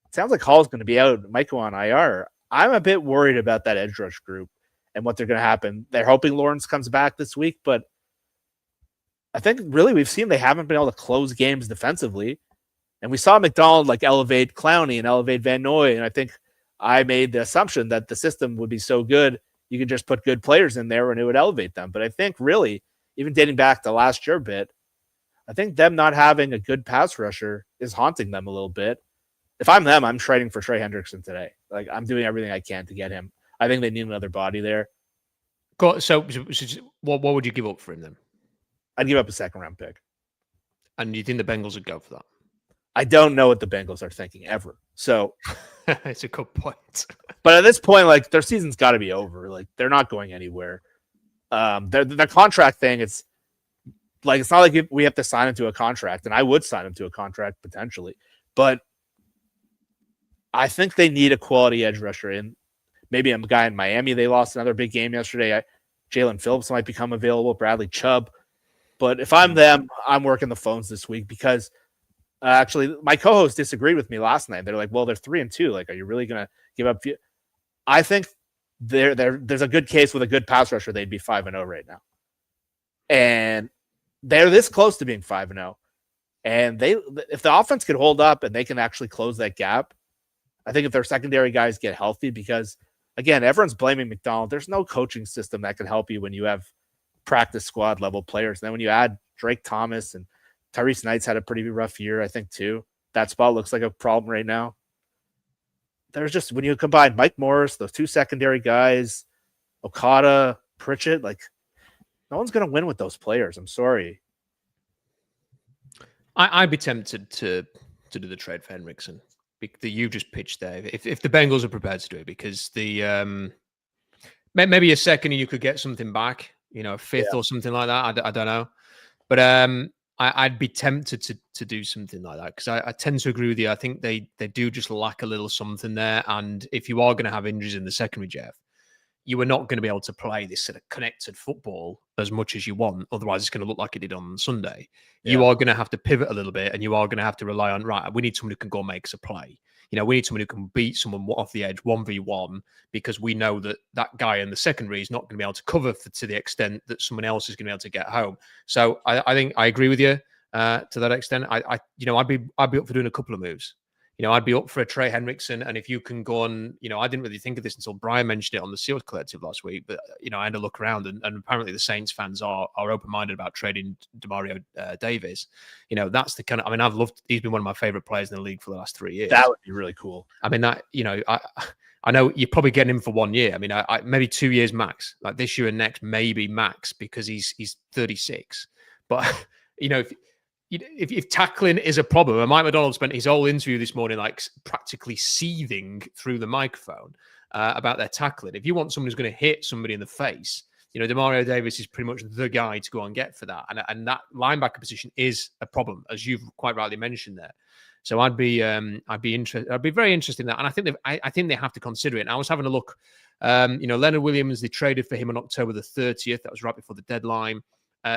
it sounds like Hall's going to be out, Michael on IR. I'm a bit worried about that edge rush group and what they're going to happen. They're hoping Lawrence comes back this week, but I think really we've seen they haven't been able to close games defensively. And we saw McDonald like elevate Clowney and elevate Van Noy. And I think I made the assumption that the system would be so good, you could just put good players in there and it would elevate them. But I think really, even dating back to last year a bit, I think them not having a good pass rusher is haunting them a little bit. If I'm them, I'm trading for Trey Hendrickson today. Like I'm doing everything I can to get him. I think they need another body there. So what would you give up for him then? I'd give up a 2nd round pick. And you think the Bengals would go for that? I don't know what the Bengals are thinking ever. So it's a good point. But at this point, like their season's got to be over. Like they're not going anywhere. Their contract thing, it's not like we have to sign him to a contract, and I would sign him to a contract potentially. But I think they need a quality edge rusher in. Maybe a guy in Miami. They lost another big game yesterday. Jalen Phillips might become available. Bradley Chubb. But if I'm them, I'm working the phones this week because actually my co-host disagreed with me last night. They're like, well, they're 3-2. Like, are you really going to give up? I think there's a good case with a good pass rusher, they'd be 5-0 right now. And they're this close to being 5-0. And if the offense could hold up and they can actually close that gap, I think if their secondary guys get healthy, because again, everyone's blaming McDonald. There's no coaching system that can help you when you have practice squad level players. And then when you add Drake Thomas and Tyrese Knight's had a pretty rough year, I think too. That spot looks like a problem right now. There's just, when you combine Mike Morris, those two secondary guys, Okada, Pritchett, like no one's going to win with those players. I'm sorry. I'd be tempted to do the trade for Henriksen that you just pitched there. If the Bengals are prepared to do it, because the maybe a second and you could get something back, a fifth or something like that. I don't know, but I'd be tempted to do something like that, because I tend to agree with you. I think they do just lack a little something there, and if you are going to have injuries in the secondary, Jeff, you are not going to be able to play this sort of connected football as much as you want. Otherwise, it's going to look like it did on Sunday. Yeah. You are going to have to pivot a little bit, and you are going to have to rely on, right, we need someone who can go make us a play. We need someone who can beat someone off the edge 1v1, because we know that guy in the secondary is not going to be able to cover to the extent that someone else is going to be able to get home. So I think I agree with you to that extent. I'd be up for doing a couple of moves. I'd be up for a Trey Henriksen, and if you can go on, I didn't really think of this until Brian mentioned it on the Seahawks Collective last week, but I had a look around, and apparently the Saints fans are open-minded about trading Demario Davis. That's the kind of, I've loved, he's been one of my favorite players in the league for the last 3 years. That would be really cool. I know you're probably getting him for 1 year. I maybe 2 years max, like this year and next, maybe max, because he's 36. But if tackling is a problem, and Mike McDonald spent his whole interview this morning like practically seething through the microphone about their tackling. If you want someone who's going to hit somebody in the face, Demario Davis is pretty much the guy to go and get for that. And that linebacker position is a problem, as you've quite rightly mentioned there. So I'd be interested. I'd be very interested in that. And I think they have to consider it. And I was having a look. Leonard Williams, they traded for him on October the 30th. That was right before the deadline.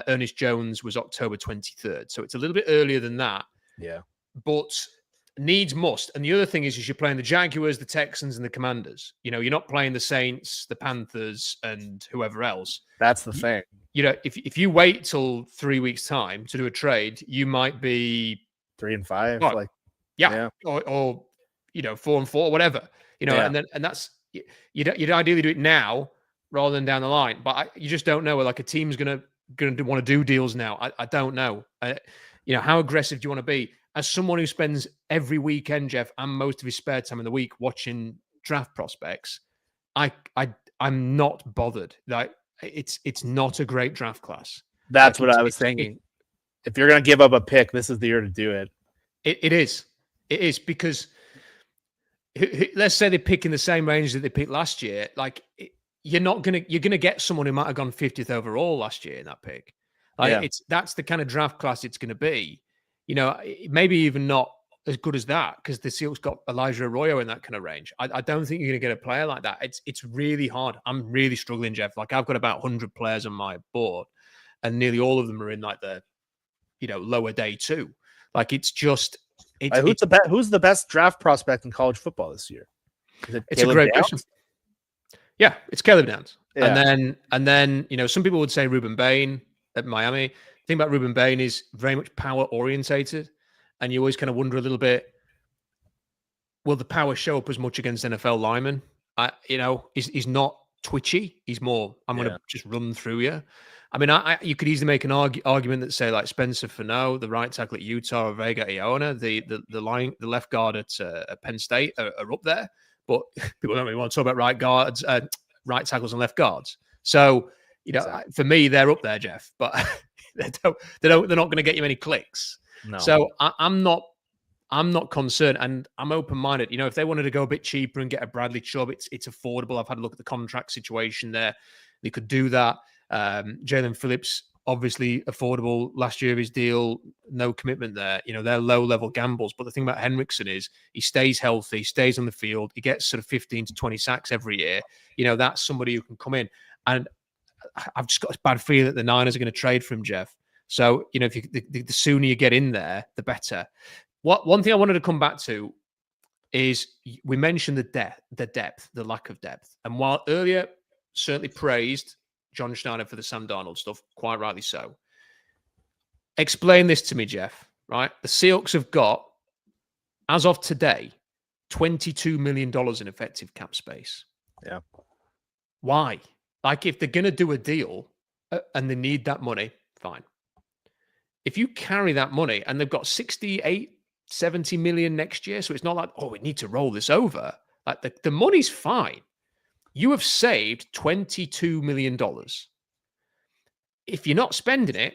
Ernest Jones was October 23rd. So it's a little bit earlier than that. Yeah. But needs must. And the other thing is you're playing the Jaguars, the Texans, and the Commanders. You're not playing the Saints, the Panthers, and whoever else. That's the thing. If you wait till 3 weeks' time to do a trade, you might be 3-5. Or 4-4, whatever. And that's you'd ideally do it now rather than down the line. But you just don't know. Like a team's going to want to do deals now. I don't know. How aggressive do you want to be? As someone who spends every weekend, Jeff, and most of his spare time in the week watching draft prospects, I'm not bothered. Like it's not a great draft class. That's what I was thinking. If you're going to give up a pick, this is the year to do it. It is. It is, because let's say they pick in the same range that they picked last year. Like you're going to get someone who might have gone 50th overall last year in that pick. That's the kind of draft class it's going to be. Maybe even not as good as that, because the Seahawks got Elijah Arroyo in that kind of range. I don't think you're going to get a player like that. It's really hard. I'm really struggling, Jeff. Like I've got about 100 players on my board, and nearly all of them are in like the, lower day two. Like it's just. Who's the best draft prospect in college football this year? It's a great question. Yeah, it's Caleb Downs. Yeah. And then some people would say Ruben Bain at Miami. The thing about Ruben Bain is very much power orientated, and you always kind of wonder a little bit, will the power show up as much against NFL linemen? He's not twitchy. He's more, I'm going to just run through you. You could easily make an argument that say like Spencer Fano, the right tackle at Utah, or Vega Iona, the left guard at Penn State are up there. But people don't really want to talk about right tackles and left guards. So exactly. For me, they're up there, Jeff. But they're not going to get you any clicks. No. So I'm not concerned, and I'm open-minded. If they wanted to go a bit cheaper and get a Bradley Chubb, it's affordable. I've had a look at the contract situation there. They could do that. Jalen Phillips, obviously affordable last year of his deal, no commitment there. They're low-level gambles. But the thing about Henriksen is he stays healthy, stays on the field. He gets sort of 15 to 20 sacks every year. That's somebody who can come in. And I've just got a bad feeling that the Niners are going to trade for him, Jeff. So, the sooner you get in there, the better. One thing I wanted to come back to is we mentioned the depth, the lack of depth. And while earlier certainly praised John Schneider for the Sam Darnold stuff, quite rightly so. Explain this to me, Jeff, right? The Seahawks have got, as of today, $22 million in effective cap space. Yeah. Why? Like, if they're going to do a deal and they need that money, fine. If you carry that money and they've got 68, 70 million next year, so it's not like, oh, we need to roll this over. Like, the money's fine. You have saved $22 million. If you're not spending it,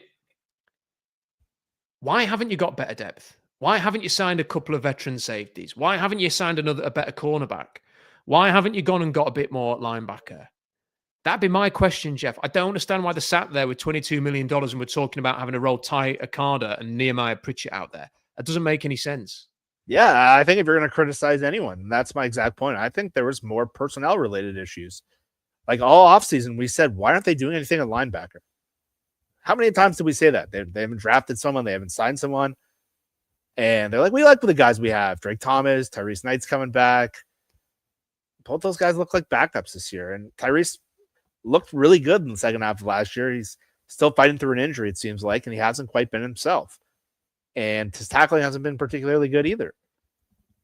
why haven't you got better depth? Why haven't you signed a couple of veteran safeties? Why haven't you signed a better cornerback? Why haven't you gone and got a bit more linebacker? That'd be my question, Jeff. I don't understand why they sat there with $22 million and we're talking about having to roll Ty Akada and Nehemiah Pritchett out there. That doesn't make any sense. Yeah, I think if you're going to criticize anyone, that's my exact point. I think there was more personnel-related issues. Like all offseason, we said, why aren't they doing anything at linebacker? How many times did we say that? They haven't drafted someone. They haven't signed someone. And they're like, we like the guys we have. Drake Thomas, Tyrese Knight's coming back. Both those guys look like backups this year. And Tyrese looked really good in the second half of last year. He's still fighting through an injury, it seems like, and he hasn't quite been himself. And his tackling hasn't been particularly good either.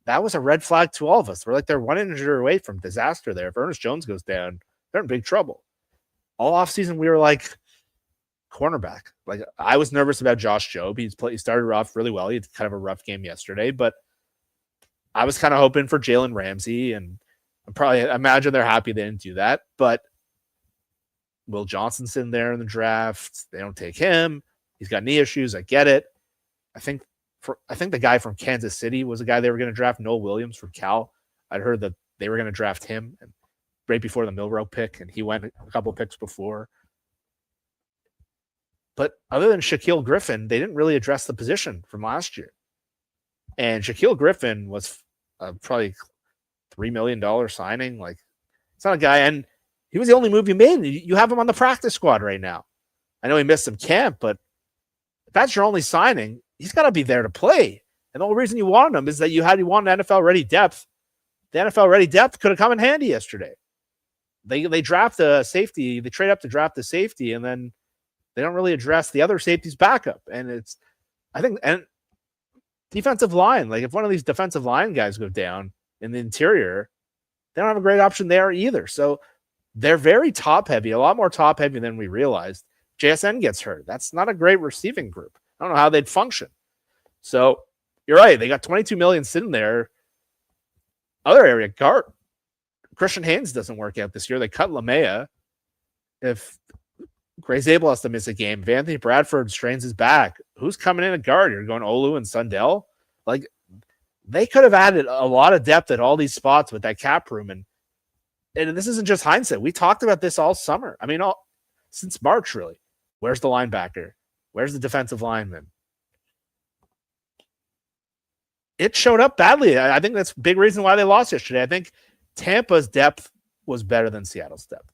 That was a red flag to all of us. We're like, they're one injury away from disaster there. If Ernest Jones goes down, they're in big trouble. All offseason, we were like, cornerback. Like, I was nervous about Josh Jobe. He started off really well. He had kind of a rough game yesterday, but I was kind of hoping for Jalen Ramsey, and I imagine they're happy they didn't do that. But Will Johnson's in there in the draft. They don't take him. He's got knee issues. I get it. I think the guy from Kansas City was the guy they were going to draft, Noel Williams from Cal. I'd heard that they were going to draft him right before the Milrow pick, and he went a couple picks before. But other than Shaquille Griffin, they didn't really address the position from last year. And Shaquille Griffin was probably $3 million signing. Like, it's not a guy, and he was the only move you made. You have him on the practice squad right now. I know he missed some camp, but if that's your only signing, he's got to be there to play. And the only reason you wanted him is that you wanted NFL ready depth. The NFL ready depth could have come in handy yesterday. They draft a safety. They trade up to draft the safety, and then they don't really address the other safety's backup. And and defensive line, like if one of these defensive line guys go down in the interior, they don't have a great option there either. So they're very top heavy, a lot more top heavy than we realized. JSN gets hurt. That's not a great receiving group. I don't know how they'd function. So you're right. They got 22 million sitting there. Other area, guard. Christian Haynes doesn't work out this year. They cut LaMea. If Gray Zabel has to miss a game, if Anthony Bradford strains his back, who's coming in at guard? You're going Olu and Sundell? Like, they could have added a lot of depth at all these spots with that cap room. And this isn't just hindsight. We talked about this all summer. I mean, since March, really. Where's the linebacker? Where's the defensive lineman? It showed up badly. I think that's a big reason why they lost yesterday. I think Tampa's depth was better than Seattle's depth.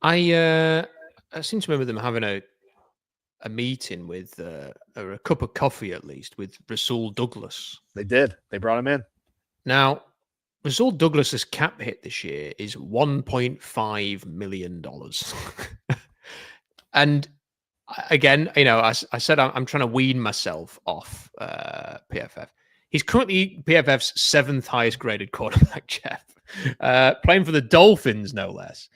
I seem to remember them having a meeting with or a cup of coffee at least with Rasul Douglas. They did. They brought him in. Now, Rasul Douglas's cap hit this year is $1.5 million. And again, I said I'm trying to wean myself off PFF. He's currently PFF's 7th highest graded quarterback, Jeff, playing for the Dolphins, no less.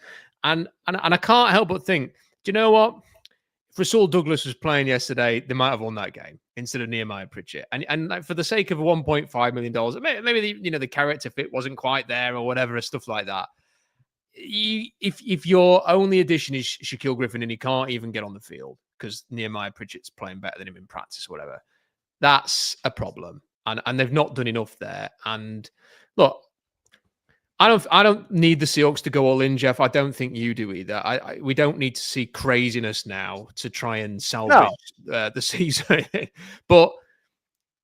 And I can't help but think, do you know what? If Rasul Douglas was playing yesterday, they might have won that game instead of Nehemiah Pritchett. And like, for the sake of $1.5 million, maybe the character fit wasn't quite there or whatever, stuff like that. If your only addition is Shaquille Griffin and he can't even get on the field because Nehemiah Pritchett's playing better than him in practice or whatever, that's a problem. And they've not done enough there. And look, I don't need the Seahawks to go all in, Jeff. I don't think you do either. We don't need to see craziness now to try and salvage the season. But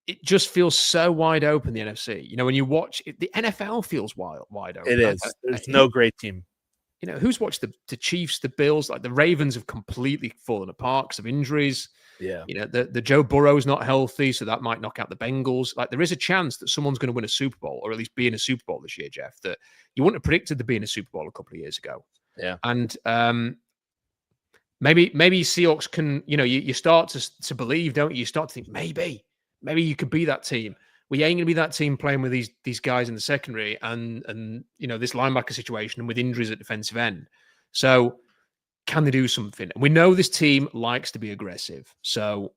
it just feels so wide open, the NFC. When you watch it, the NFL feels wide open. It is. There's no great team. who's watched the Chiefs, the Bills? Like the Ravens have completely fallen apart because of injuries. Yeah. The Joe Burrow's not healthy, so that might knock out the Bengals. Like there is a chance that someone's going to win a Super Bowl, or at least be in a Super Bowl this year, Jeff, that you wouldn't have predicted to be in a Super Bowl a couple of years ago. Yeah. And maybe Seahawks can, you start to believe, don't you? You start to think maybe you could be that team. We ain't going to be that team playing with these guys in the secondary and this linebacker situation and with injuries at defensive end. So can they do something? We know this team likes to be aggressive. So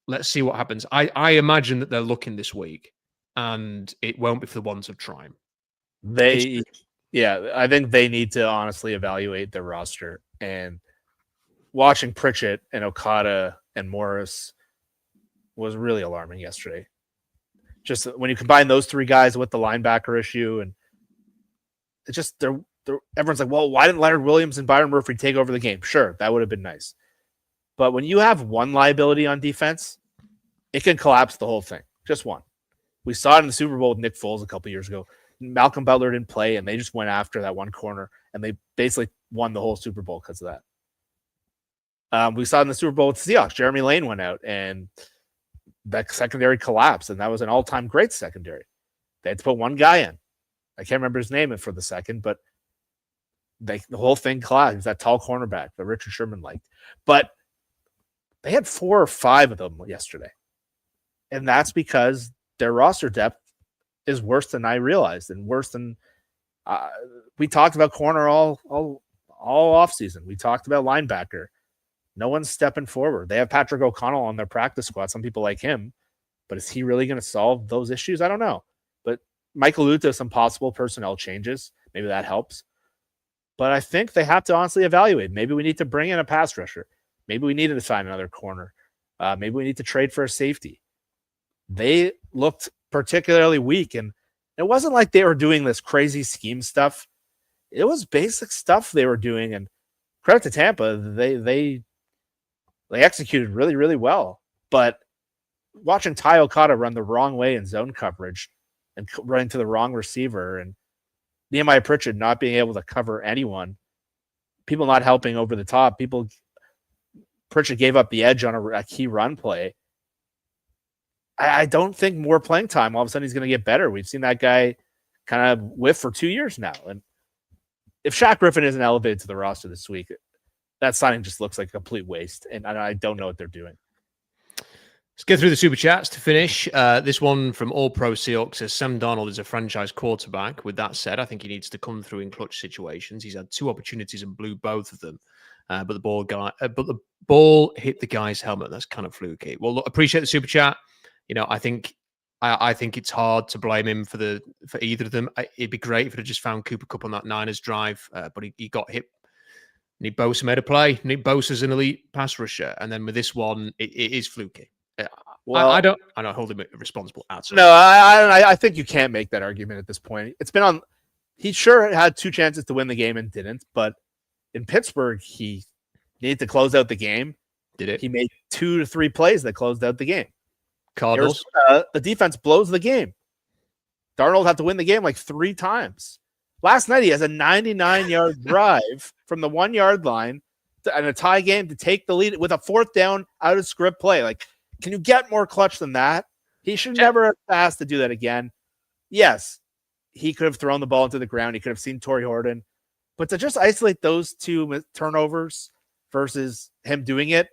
let's see what happens. I imagine that they're looking this week and it won't be for the want of trying. I think they need to honestly evaluate their roster. And watching Pritchett and Okada and Morris was really alarming yesterday. Just when you combine those three guys with the linebacker issue, and it's just everyone's like, well, why didn't Leonard Williams and Byron Murphy take over the game? Sure, that would have been nice. But when you have one liability on defense, it can collapse the whole thing. Just one. We saw it in the Super Bowl with Nick Foles a couple years ago. Malcolm Butler didn't play, and they just went after that one corner, and they basically won the whole Super Bowl because of that. We saw in the Super Bowl with the Seahawks, Jeremy Lane went out, and that secondary collapsed, and that was an all-time great secondary. They had to put one guy in. I can't remember his name for the second, but the whole thing collapsed. That tall cornerback that Richard Sherman liked. But they had 4 or 5 of them yesterday. And that's because their roster depth is worse than I realized and worse than we talked about corner all offseason. We talked about linebacker. No one's stepping forward. They have Patrick O'Connell on their practice squad. Some people like him, but is he really going to solve those issues? I don't know. But Michael Luta, some possible personnel changes. Maybe that helps. But I think they have to honestly evaluate. Maybe we need to bring in a pass rusher. Maybe we need to find another corner. Maybe we need to trade for a safety. They looked particularly weak, and it wasn't like they were doing this crazy scheme stuff. It was basic stuff they were doing, and credit to Tampa, they executed really, really well. But watching Ty Okada run the wrong way in zone coverage and run into the wrong receiver, and Nehemiah Pritchett not being able to cover anyone, people not helping over the top, Pritchett gave up the edge on a key run play. I don't think more playing time, all of a sudden he's going to get better. We've seen that guy kind of whiff for 2 years now. And if Shaq Griffin isn't elevated to the roster this week, that signing just looks like a complete waste. And I don't know what they're doing. Let's get through the super chats to finish. This one from All Pro Seahawks says Sam Darnold is a franchise quarterback. With that said, I think he needs to come through in clutch situations. He's had 2 opportunities and blew both of them. But the ball hit the guy's helmet. That's kind of fluky. Well, look, appreciate the super chat. I think it's hard to blame him for either of them. It'd be great if it had just found Cooper Kupp on that Niners drive, but he got hit. Nick Bosa made a play. Nick Bosa's an elite pass rusher, and then with this one, it is fluky. Well, I don't hold him responsible at all. No, I think you can't make that argument at this point. It's been on. He sure had 2 chances to win the game and didn't, but in Pittsburgh, he needed to close out the game. Did it? He made 2 to 3 plays that closed out the game. Cardinals. The defense blows the game. Darnold had to win the game like 3 times. Last night, he has a 99-yard drive from the 1-yard line and a tie game to take the lead with a 4th down out of script play. Like, can you get more clutch than that? He should never have asked to do that again. Yes, he could have thrown the ball into the ground. He could have seen Torrey Horton. But to just isolate those 2 turnovers versus him doing it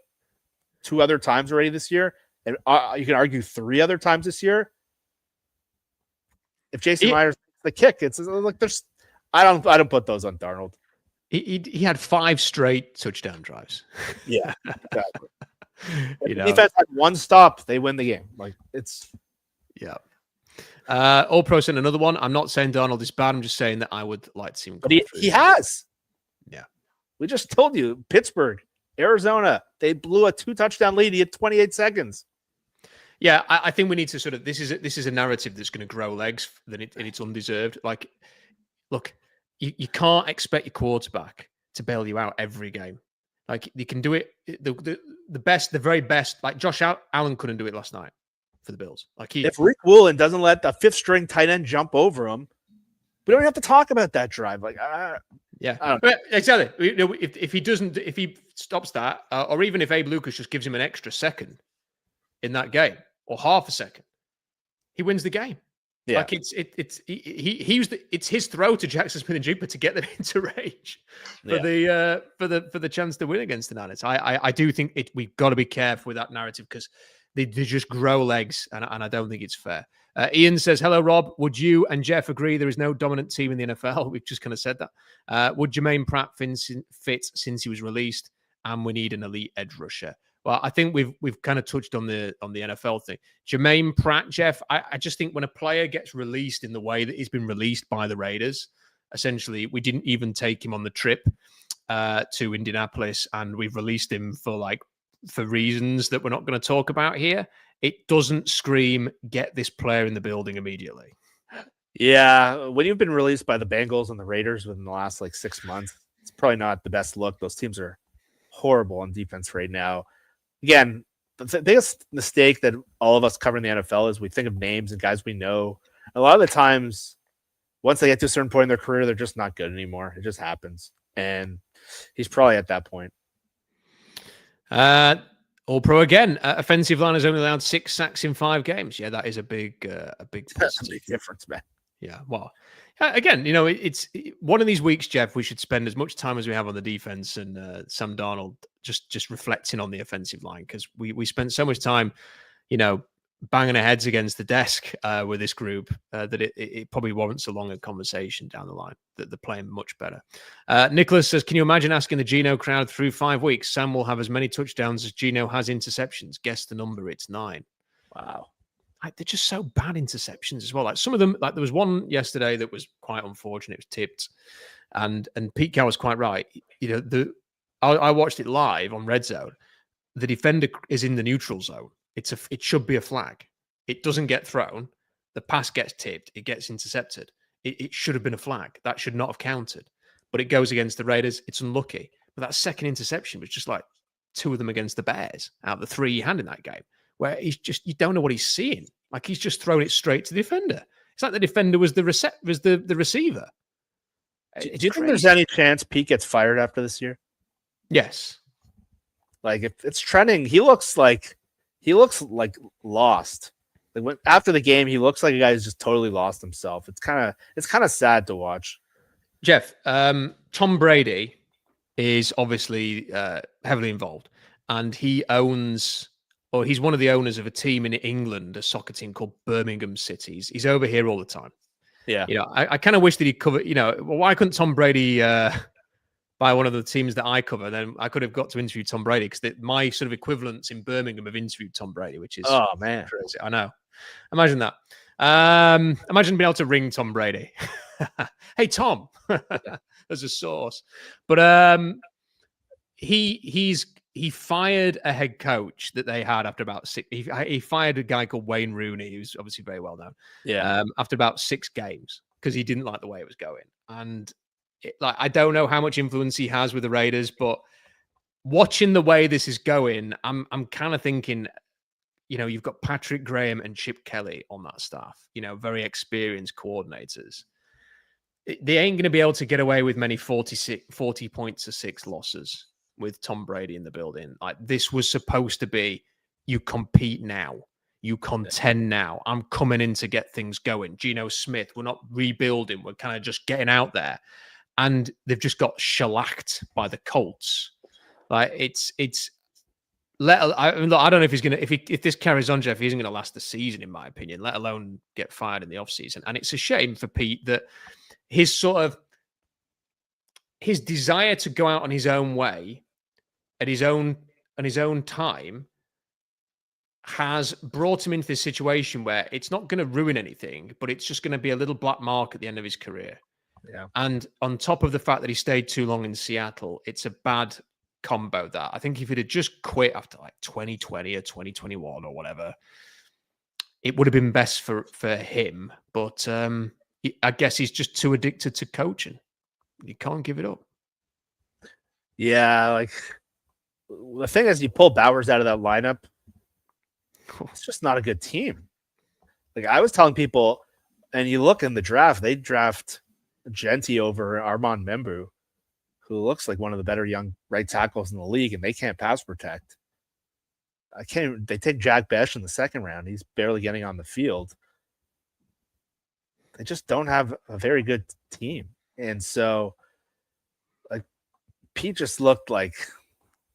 2 other times already this year, and you can argue 3 other times this year. If Jason Myers the kick, it's like there's. I don't put those on Darnold. He had 5 straight touchdown drives. Yeah, exactly. The defense had 1 stop, they win the game. Like it's. Yeah. All Pro sent another one. I'm not saying Darnold is bad. I'm just saying that I would like to see him. But he has. Yeah. We just told you, Pittsburgh, Arizona, they blew a 2 touchdown lead. He had 28 seconds. Yeah, I think we need to sort of this is a narrative that's going to grow legs and it's undeserved. Like, look, you can't expect your quarterback to bail you out every game. Like you can do it the very best. Like Josh Allen couldn't do it last night for the Bills. Like if Rick Woolen doesn't let the 5th string tight end jump over him, we don't have to talk about that drive. Like Yeah, exactly. You know, if he stops that, or even if Abe Lucas just gives him an extra second in that game, or half a second, he wins the game. Yeah. Like it's his throw to Jackson Smith-Njigba to get them into range for the chance to win against the Niners. I do think we've got to be careful with that narrative because they just grow legs, and I don't think it's fair. Ian says, hello, Rob. Would you and Jeff agree there is no dominant team in the NFL? We've just kind of said that. Would Jermaine Pratt fit since he was released, and we need an elite edge rusher? Well, I think we've kind of touched on the NFL thing. Jermaine Pratt, Jeff, I just think when a player gets released in the way that he's been released by the Raiders, essentially, we didn't even take him on the trip to Indianapolis, and we've released him for reasons that we're not going to talk about here. It doesn't scream, get this player in the building immediately. Yeah, when you've been released by the Bengals and the Raiders within the last 6 months, it's probably not the best look. Those teams are horrible on defense right now. Again, the biggest mistake that all of us covering the NFL is we think of names and guys we know. A lot of the times, once they get to a certain point in their career, they're just not good anymore. It just happens. And he's probably at that point. All pro again. Offensive line has only allowed 6 sacks in 5 games. Yeah, that is a big That's a big difference, man. Yeah, well, again, it's one of these weeks, Jeff. We should spend as much time as we have on the defense and Sam Darnold just reflecting on the offensive line because we spent so much time, banging our heads against the desk with this group that it probably warrants a longer conversation down the line. That they're playing much better. Nicholas says, "Can you imagine asking the Gino crowd through 5 weeks? Sam will have as many touchdowns as Gino has interceptions. Guess the number. It's 9." Wow. They're just so bad interceptions as well. Some of them, there was one yesterday that was quite unfortunate. It was tipped, and Pete Carroll was quite right. I watched it live on Red Zone. The defender is in the neutral zone. It should be a flag. It doesn't get thrown. The pass gets tipped. It gets intercepted. It should have been a flag. That should not have counted. But it goes against the Raiders. It's unlucky. But that second interception was just 2 of them against the Bears out of the 3 he had in that game. Where you don't know what he's seeing. He's just thrown it straight to the defender. It's like the defender was the receiver. Do you think there's any chance Pete gets fired after this year? Yes. If it's trending, he looks like lost. After the game, he looks like a guy who's just totally lost himself. It's kind of sad to watch. Jeff, Tom Brady is obviously heavily involved, and he owns. Or he's one of the owners of a team in England, a soccer team called Birmingham City. He's over here all the time. Yeah. I kind of wish that he'd cover, why couldn't Tom Brady buy one of the teams that I cover? Then I could have got to interview Tom Brady because my sort of equivalents in Birmingham have interviewed Tom Brady, which is man, crazy. I know. Imagine that. Imagine being able to ring Tom Brady. Hey, Tom, as a source. But he fired a head coach that they had after about 6. He fired a guy called Wayne Rooney, who's obviously very well known. Yeah. After about 6 games because he didn't like the way it was going, and I don't know how much influence he has with the Raiders, but watching the way this is going, I'm kind of thinking, you've got Patrick Graham and Chip Kelly on that staff. Very experienced coordinators. They ain't going to be able to get away with many 40 points to 6 losses with Tom Brady in the building. This was supposed to be, you compete now, you contend now. I'm coming in to get things going. Gino Smith, we're not rebuilding. We're kind of just getting out there. And they've just got shellacked by the Colts. I don't know if he's going to, if this carries on, Jeff, he isn't going to last the season, in my opinion, let alone get fired in the offseason. And it's a shame for Pete that his desire to go out on his own way at his own time has brought him into this situation where it's not going to ruin anything, but it's just going to be a little black mark at the end of his career. Yeah. And on top of the fact that he stayed too long in Seattle, it's a bad combo that I think if he'd have just quit after 2020 or 2021 or whatever, it would have been best for him. But I guess he's just too addicted to coaching. You can't give it up. Yeah, the thing is, you pull Bowers out of that lineup, it's just not a good team. I was telling people, and you look in the draft, they draft Genti over Armand Membu. who looks like one of the better young right tackles in the league, and they can't pass protect. They take Jack Besh in the second round. He's barely getting on the field. They just don't have a very good team. And so, like, Pete just looked like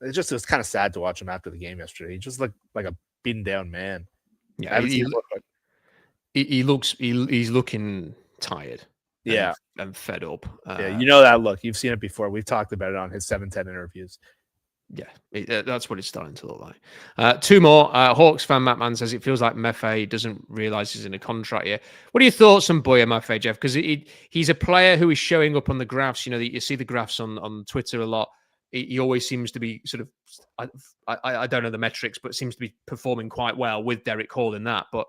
it was kind of sad to watch him after the game yesterday. He just looked like a beaten down man. Yeah, he's looking tired. Yeah. And fed up. Yeah, you know that look. You've seen it before. We've talked about it on his 710 interviews. Yeah, that's what it's starting to look like. Two more. Hawks fan Matt Mann says it feels like Maffei doesn't realize he's in a contract here. What are your thoughts on Boya Maffei, Jeff? Because he's a player who is showing up on the graphs. You know, you see the graphs on Twitter a lot. He always seems to be sort of, I don't know the metrics, but seems to be performing quite well with Derek Hall in that. But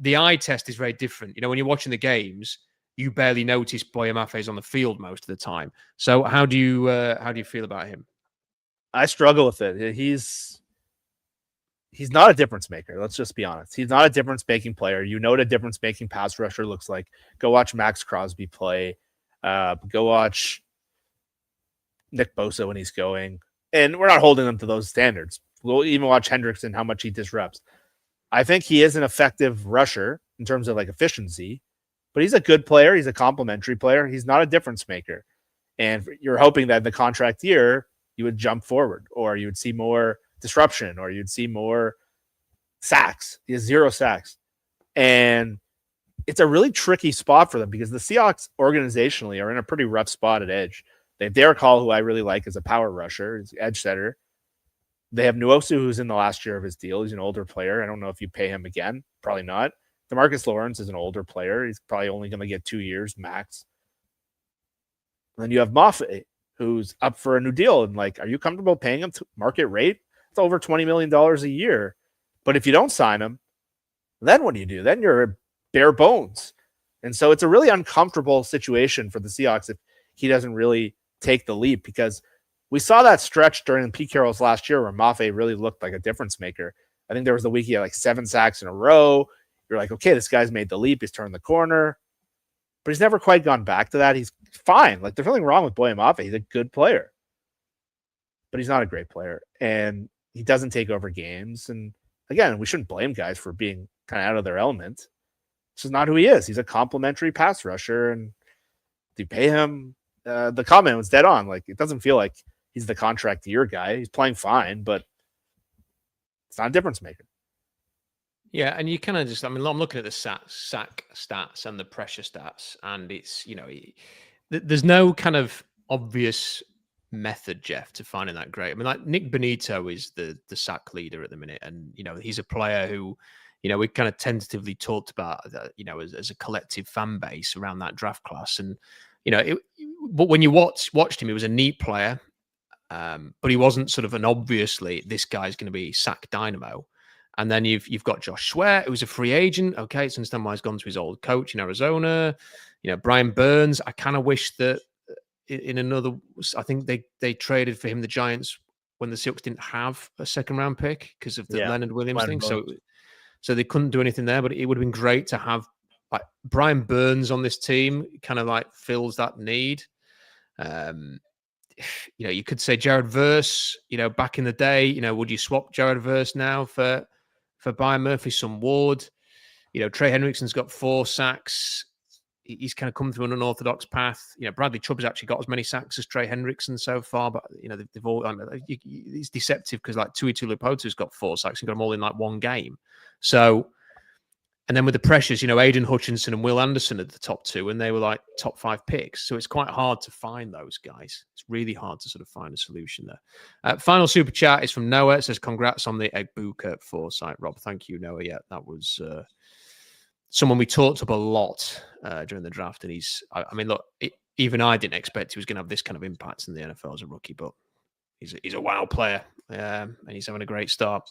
the eye test is very different. You know, when you're watching the games, you barely notice Boya Maffei's on the field most of the time. So how do you feel about him? I struggle with it. He's not a difference maker. Let's just be honest. He's not a difference making player. You know what a difference making pass rusher looks like. Go watch Max Crosby play. Go watch Nick Bosa when he's going. And we're not holding them to those standards. We'll even watch Hendrickson, how much he disrupts. I think he is an effective rusher in terms of like efficiency, but he's a good player. He's a complimentary player. He's not a difference maker. And you're hoping that in the contract year, you would jump forward, or you would see more disruption, or you'd see more sacks. He has 0 sacks. And it's a really tricky spot for them because the Seahawks organizationally are in a pretty rough spot at edge. They have Derek Hall, who I really like as a power rusher, he's edge setter. They have Nwosu, who's in the last year of his deal. He's an older player. I don't know if you pay him again. Probably not. DeMarcus Lawrence is an older player. He's probably only going to get 2 years max. And then you have Maffei, who's up for a new deal. And like, are you comfortable paying him to market rate? It's over $20 million a year. But if you don't sign him, then what do? Then you're bare bones. And so it's a really uncomfortable situation for the Seahawks if he doesn't really take the leap, because we saw that stretch during Pete Carroll's last year where Maffei really looked like a difference maker. I think there was the week he had like 7 sacks in a row. You're like, okay, this guy's made the leap. He's turned the corner. But he's never quite gone back to that. He's fine. Like, there's nothing wrong with Boya Maffei. He's a good player. But he's not a great player. And he doesn't take over games. And again, we shouldn't blame guys for being kind of out of their element. This is not who he is. He's a complimentary pass rusher. And do you pay him? The comment was dead on. Like, it doesn't feel like he's the contract year guy. He's playing fine, but it's not a difference maker. Yeah, and you kind of just, I mean, I'm looking at the sack stats and the pressure stats, and it's, you know, there's no kind of obvious method, Jeff, to finding that great. I mean, like Nick Bonito is the sack leader at the minute, and, you know, he's a player who, you know, we kind of tentatively talked about, you know, as a collective fan base around that draft class. And, you know, but when you watched him, he was a neat player, but he wasn't sort of an obviously, this guy's going to be sack dynamo. And then you've got Josh Sweat, who's a free agent. Okay, it's understand why he's gone to his old coach in Arizona. You know, Brian Burns. I kind of wish that in another, I think they traded for him, the Giants, when the Seahawks didn't have a second round pick because of the Leonard Williams thing. So they couldn't do anything there. But it would have been great to have like Brian Burns on this team. Kind of like fills that need. You know, you could say Jared Verse, you know, back in the day, you know, would you swap Jared Verse now for Byron Murphy, some Ward? You know, Trey Hendrickson's got 4 sacks. He's kind of come through an unorthodox path. You know, Bradley Chubb's actually got as many sacks as Trey Hendrickson so far, but, you know, they've all, I mean, it's deceptive because like Tui Tuipulotu's got 4 sacks and got them all in like one game. So, and then with the pressures, you know, Aiden Hutchinson and Will Anderson at the top 2, and they were like top 5 picks. So it's quite hard to find those guys. It's really hard to sort of find a solution there. Final super chat is from Noah. It says, congrats on the Egbuka foresight, Rob. Thank you, Noah. Yeah, that was someone we talked up a lot during the draft. And I mean, look, even I didn't expect he was going to have this kind of impact in the NFL as a rookie, but he's a wow player, and he's having a great start.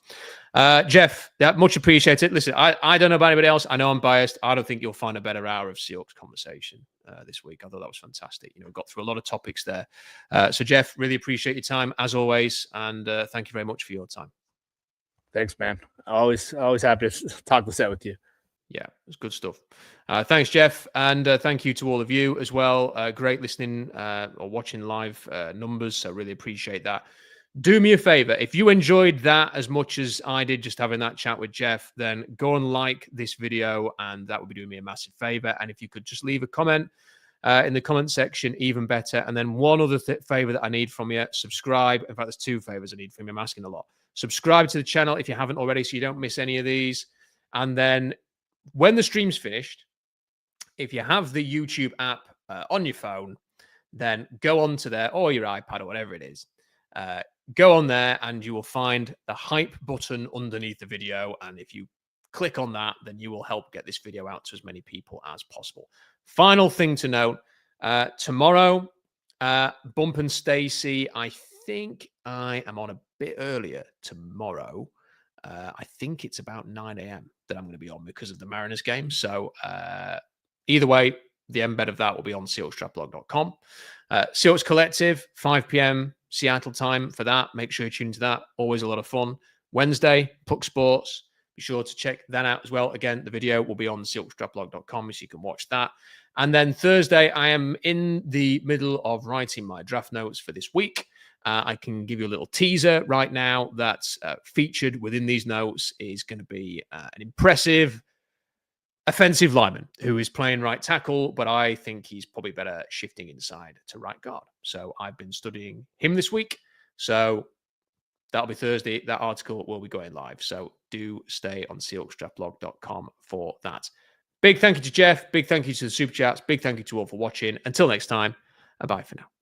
Jeff, much appreciated. Listen, I don't know about anybody else. I know I'm biased. I don't think you'll find a better hour of Seahawks conversation this week. I thought that was fantastic. You know, we got through a lot of topics there. So, Jeff, really appreciate your time as always, and thank you very much for your time. Thanks, man. Always happy to talk this out with you. Yeah, it's good stuff. Thanks, Jeff. And thank you to all of you as well. Great listening or watching live numbers. So really appreciate that. Do me a favor. If you enjoyed that as much as I did just having that chat with Jeff, then go and like this video, and that would be doing me a massive favor. And if you could just leave a comment in the comment section, even better. And then one other favor that I need from you, subscribe. In fact, there's two favors I need from you. I'm asking a lot. Subscribe to the channel if you haven't already, so you don't miss any of these. And then when the stream's finished, if you have the YouTube app on your phone, then go on to there, or your iPad or whatever it is. Go on there and you will find the hype button underneath the video. And if you click on that, then you will help get this video out to as many people as possible. Final thing to note, tomorrow, Bump and Stacy, I think I am on a bit earlier tomorrow. I think it's about 9 a.m. that I'm going to be on because of the Mariners game. So either way, the embed of that will be on SeahawksDraftBlog.com. Seahawks Collective, 5 p.m. Seattle time for that. Make sure you tune into that. Always a lot of fun. Wednesday, Puck Sports. Be sure to check that out as well. Again, the video will be on SeahawksDraftBlog.com, so you can watch that. And then Thursday, I am in the middle of writing my draft notes for this week. I can give you a little teaser right now that's featured within these notes is going to be an impressive offensive lineman who is playing right tackle, but I think he's probably better shifting inside to right guard. So I've been studying him this week. So that'll be Thursday. That article will be going live. So do stay on SeahawksDraftBlog.com for that. Big thank you to Jeff. Big thank you to the Super Chats. Big thank you to all for watching. Until next time, bye for now.